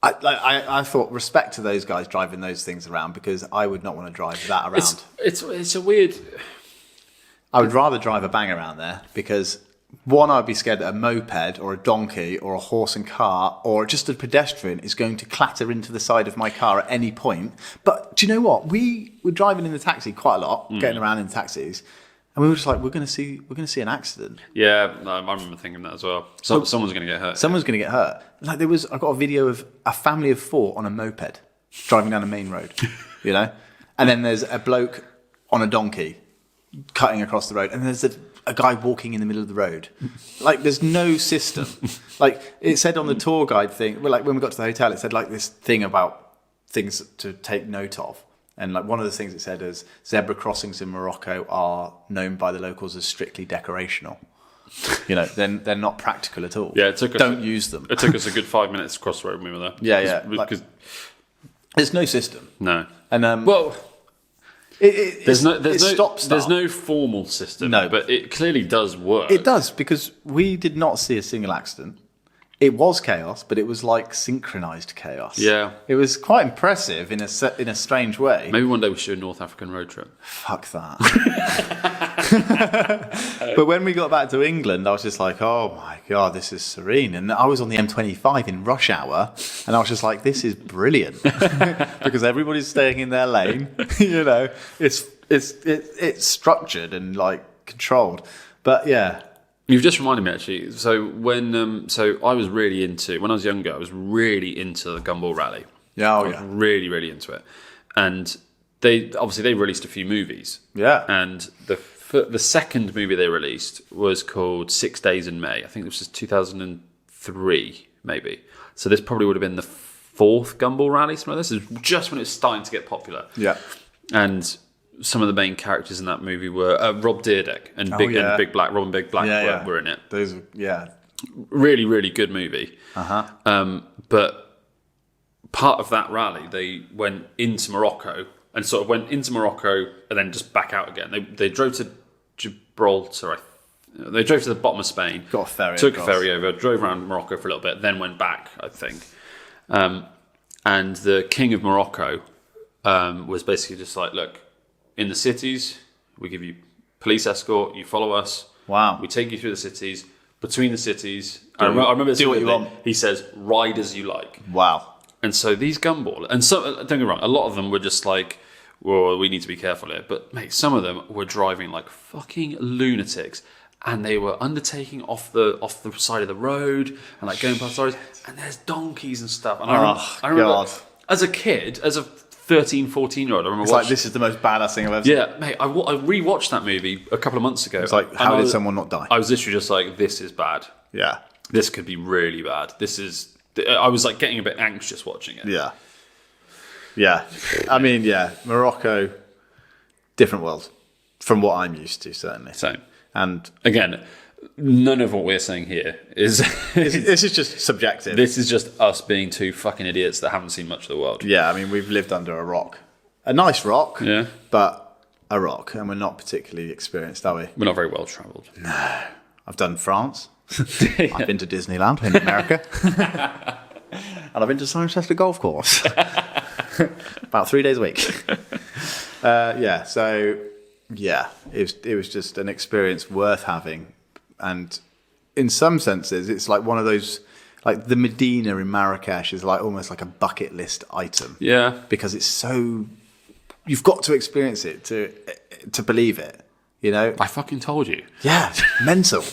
I thought, respect to those guys driving those things around, because I would not want to drive that around. It's a weird. I would rather drive a bang around there, because one, I'd be scared that a moped or a donkey or a horse and cart or just a pedestrian is going to clatter into the side of my car at any point. But do you know what? We were driving in the taxi quite a lot, getting around in taxis, and we were just like, we're going to see an accident. Yeah, I remember thinking that as well. Someone's going to get hurt. Someone's going to get hurt. Like, I got a video of a family of 4 on a moped driving down a main road, you know? And then there's a bloke on a donkey cutting across the road, and there's a guy walking in the middle of the road. Like, there's no system. Like, it said on the tour guide thing, well, like when we got to the hotel, it said like this thing about things to take note of. And like one of the things it said is zebra crossings in Morocco are known by the locals as strictly decorational. You know, they're not practical at all. Yeah, it took us. Don't use them. It took us a good 5 minutes to cross the road when we were there. Yeah. Because There's no system. no. And Well, there's there's no formal system. No. But it clearly does work. It does, because we did not see a single accident. It was chaos, but it was like synchronized chaos. Yeah. It was quite impressive in a strange way. Maybe one day we should do a North African road trip. Fuck that. But when we got back to England, I was just like, oh my God, this is serene. And I was on the M25 in rush hour, and I was just like, this is brilliant. Because everybody's staying in their lane. It's structured and like controlled. But yeah. You've just reminded me actually. So when I was really into, when I was younger, I was really into the Gumball Rally. Yeah, I was really, really into it. And they released a few movies. Yeah. And the second movie they released was called 6 Days in May. I think this was 2003, maybe. So this probably would have been the fourth Gumball Rally. Something like this. It was just when it was starting to get popular. Yeah. And some of the main characters in that movie were Rob Dyrdek and Big Black. Robin Big Black were in it. Those, really, really good movie. Uh-huh. But part of that rally, they went into Morocco and sort of went into Morocco and then just back out again. They drove to Gibraltar. They drove to the bottom of Spain. Got a ferry. Took a ferry over, drove around Morocco for a little bit, then went back, I think. And the King of Morocco was basically just like, look, in the cities, we give you police escort, you follow us. Wow. We take you through the cities. Between the cities, I remember do what you want. He says, ride as you like. Wow. And so these Gumball, and so don't get me wrong, a lot of them were just like, well, we need to be careful here. But mate, some of them were driving like fucking lunatics. And they were undertaking off the side of the road and like going past lorries. And there's donkeys and stuff. And I remember God. as a kid, as a 13, 14-year-old, I remember It's like, this is the most badass thing I've ever seen. Yeah, mate, I rewatched that movie a couple of months ago. It's like, how did someone not die? I was literally just like, this is bad. Yeah. This could be really bad. I was like getting a bit anxious watching it. Yeah. Yeah. I mean, yeah, Morocco, different world from what I'm used to, certainly. Same. And again, none of what we're saying here is... this is just subjective. This is just us being two fucking idiots that haven't seen much of the world. Yeah, I mean, we've lived under a rock. A nice rock, yeah, but a rock. And we're not particularly experienced, are we? We're not very well travelled. No. I've done France. I've been to Disneyland in America. And I've been to Cirencester Golf Course. About 3 days a week. It was just an experience worth having. And in some senses, it's like one of those, like the Medina in Marrakech is like almost like a bucket list item. Yeah. Because it's so, you've got to experience it to believe it, you know? I fucking told you. Yeah, mental.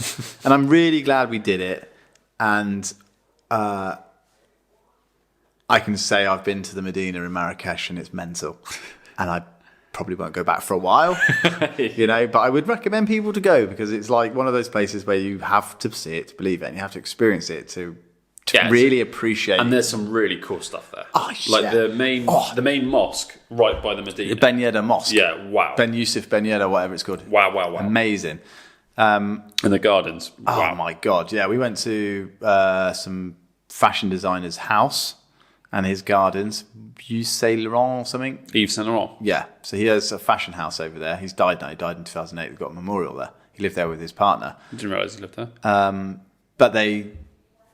And I'm really glad we did it. And I can say I've been to the Medina in Marrakech and it's mental. And I probably won't go back for a while, you know, but I would recommend people to go because it's like one of those places where you have to see it to believe it and you have to experience it to really appreciate. And there's some really cool stuff there. Oh, like yeah. the main mosque right by the Medina. The Ben Yedda Mosque. Yeah, wow. Ben Yusuf Ben Yedda, whatever it's called. Wow. Amazing. And the gardens. Wow. Oh my God. Yeah, we went to some fashion designer's house and his gardens. Yves Saint Laurent or something? Yves Saint Laurent. Yeah. So he has a fashion house over there. He's died now. He died in 2008. They've got a memorial there. He lived there with his partner. I didn't realise he lived there. But they've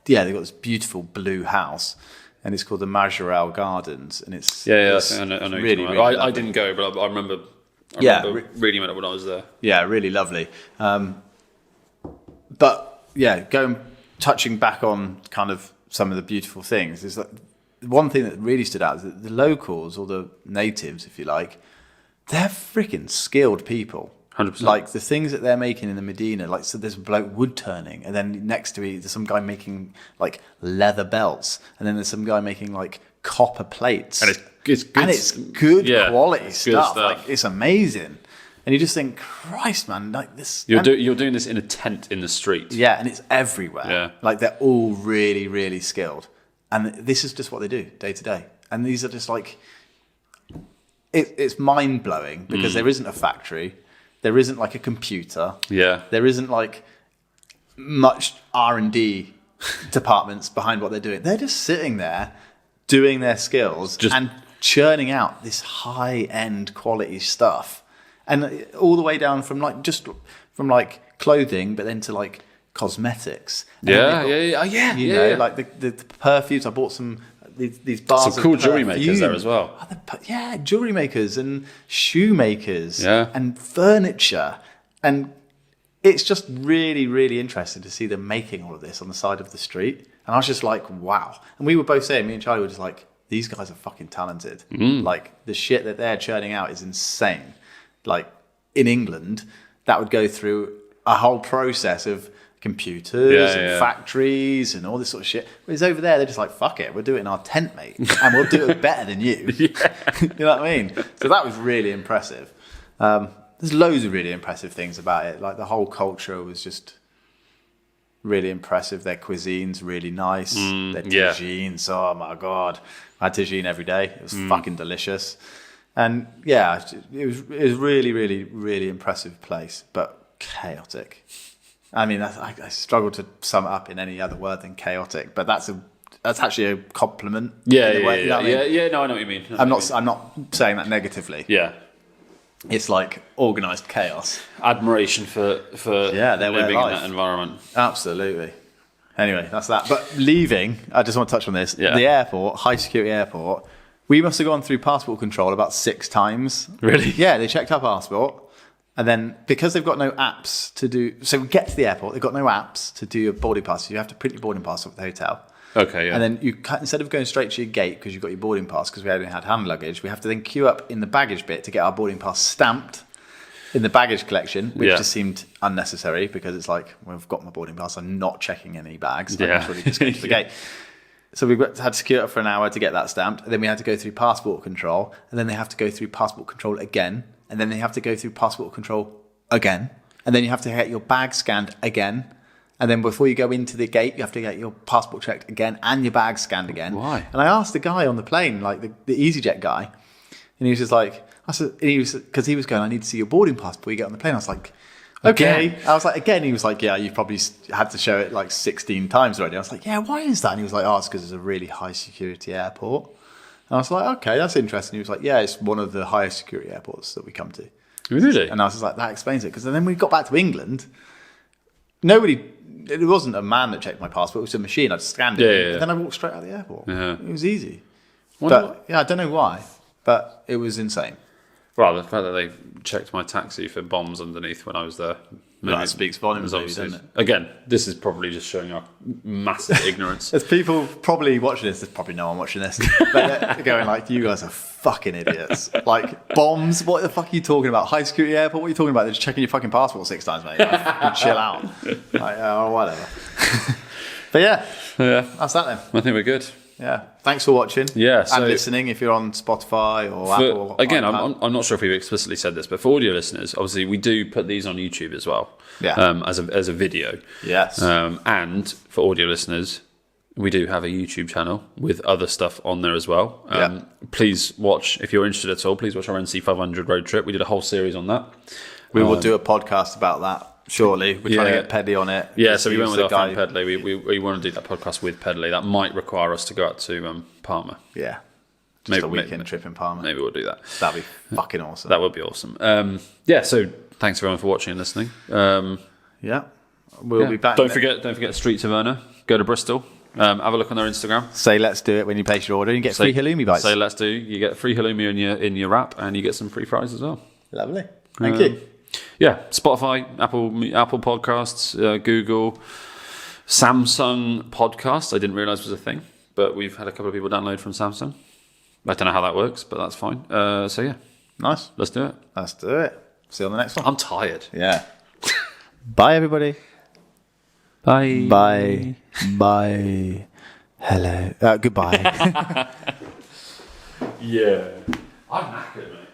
got this beautiful blue house and it's called the Majorelle Gardens. And it's I know really, really I didn't go, but I remember reading about it when I was there. Yeah, really lovely. But yeah, touching back on kind of some of the beautiful things is that one thing that really stood out is that the locals or the natives, if you like, they're freaking skilled people. 100%. Like the things that they're making in the Medina, like so there's a bloke wood turning, and then next to me there's some guy making like leather belts, and then there's some guy making like copper plates, And it's good. and it's good quality good stuff. stuff. Like it's amazing, and you just think, Christ, man, like this. You're doing this in a tent in the street. Yeah, and it's everywhere. Yeah. Like they're all really, really skilled. And this is just what they do day to day. And these are just like, it's mind blowing because there isn't a factory. There isn't like a computer. Yeah. There isn't like much R&D departments behind what they're doing. They're just sitting there doing their skills and churning out this high end quality stuff. And all the way down from like clothing, but then to like cosmetics. And then Yeah, they've got, you know, like the perfumes. I bought these bars Some cool of jewelry makers there perfume. as well. Yeah, jewelry makers and shoemakers Yeah. and furniture. And it's just really, really interesting to see them making all of this on the side of the street. And I was just like, wow. And we were both saying, me and Charlie were just like, these guys are fucking talented. Like, the shit that they're churning out is insane. Like, in England, that would go through a whole process of computers and factories and all this sort of shit. Whereas over there, they're just like, fuck it, we'll do it in our tent, mate. And we'll do it better than you. You know what I mean? So that was really impressive. There's loads of really impressive things about it. Like, the whole culture was just really impressive. Their cuisine's really nice. Their tagines, oh my God. I had tagine every day. It was fucking delicious. And yeah, it was really, really, really impressive place, but chaotic. I mean, I struggle to sum it up in any other word than chaotic, but that's actually a compliment. Yeah. No, I know what you mean. I'm not saying that negatively. Yeah. It's like organised chaos. Admiration for living in that environment. Absolutely. Anyway, that's that. But leaving, I just want to touch on this. Yeah. The airport, high security airport, we must have gone through passport control about 6 times. Really? Yeah, they checked our passport. And then because they've got no apps to do... So we get to the airport, they've got no apps to do your boarding pass. So you have to print your boarding pass at the hotel. Okay, yeah. And then instead of going straight to your gate because you've got your boarding pass, because we only had hand luggage, we have to then queue up in the baggage bit to get our boarding pass stamped in the baggage collection, which just seemed unnecessary because it's like, well, I've got my boarding pass, I'm not checking any bags. I'm literally just going to the gate. So we had to queue up for an hour to get that stamped. And then we had to go through passport control. And then they have to go through passport control again. And then they have to go through passport control again. And then you have to get your bag scanned again. And then before you go into the gate, you have to get your passport checked again and your bag scanned again. Why? And I asked the guy on the plane, like the EasyJet guy, and he was just like, because he was going, I need to see your boarding pass before you get on the plane. I was like, okay. Again? I was like, again. He was like, yeah, you've probably had to show it like 16 times already. I was like, yeah, why is that? And he was like, oh, it's because it's a really high security airport. And I was like, okay, that's interesting. He was like, yeah, it's one of the highest security airports that we come to. Really? And I was just like, that explains it. Because then we got back to England, it wasn't a man that checked my passport, it was a machine. I just scanned it. Yeah. And then I walked straight out of the airport. Yeah. It was easy. But yeah, I don't know why, but it was insane. Well, the fact that they checked my taxi for bombs underneath when I was there. That speaks volumes, doesn't it? Again, this is probably just showing our massive ignorance. There's people probably watching this. There's probably no one watching this. But they're going like, you guys are fucking idiots. Like, bombs? What the fuck are you talking about? High security airport? What are you talking about? They're just checking your fucking passport 6 times, mate. Like, chill out. Like, or whatever. But yeah, that's that then. I think we're good. Yeah. Thanks for watching. Yeah. And listening if you're on Spotify or Apple. Again, I'm not sure if we've explicitly said this, but for audio listeners, obviously we do put these on YouTube as well. Yeah. As a video. Yes. And for audio listeners, we do have a YouTube channel with other stuff on there as well. Please watch, if you're interested at all, please watch our NC 500 road trip. We did a whole series on that. We will do a podcast about that. Surely, we're trying to get Pedley on it. Yeah, so we went with our friend Pedley. We want to do that podcast with Pedley. That might require us to go out to Palma. Yeah, maybe a weekend trip in Palma. Maybe we'll do that. That'd be fucking awesome. That would be awesome. So thanks everyone for watching and listening. Yeah, we'll be back. Don't forget Street Taverna. Go to Bristol. Have a look on their Instagram. Say let's do it when you place your order and you get free halloumi bites. Say let's do. You get free halloumi in your wrap and you get some free fries as well. Lovely. Thank you. Yeah, Spotify, Apple Podcasts, Google, Samsung Podcasts. I didn't realise was a thing, but we've had a couple of people download from Samsung. I don't know how that works, but that's fine. So yeah, nice. Let's do it. Let's do it. See you on the next one. I'm tired. Yeah. Bye, everybody. Bye. Bye. Bye. Hello. Goodbye. Yeah. I'm knackered, mate.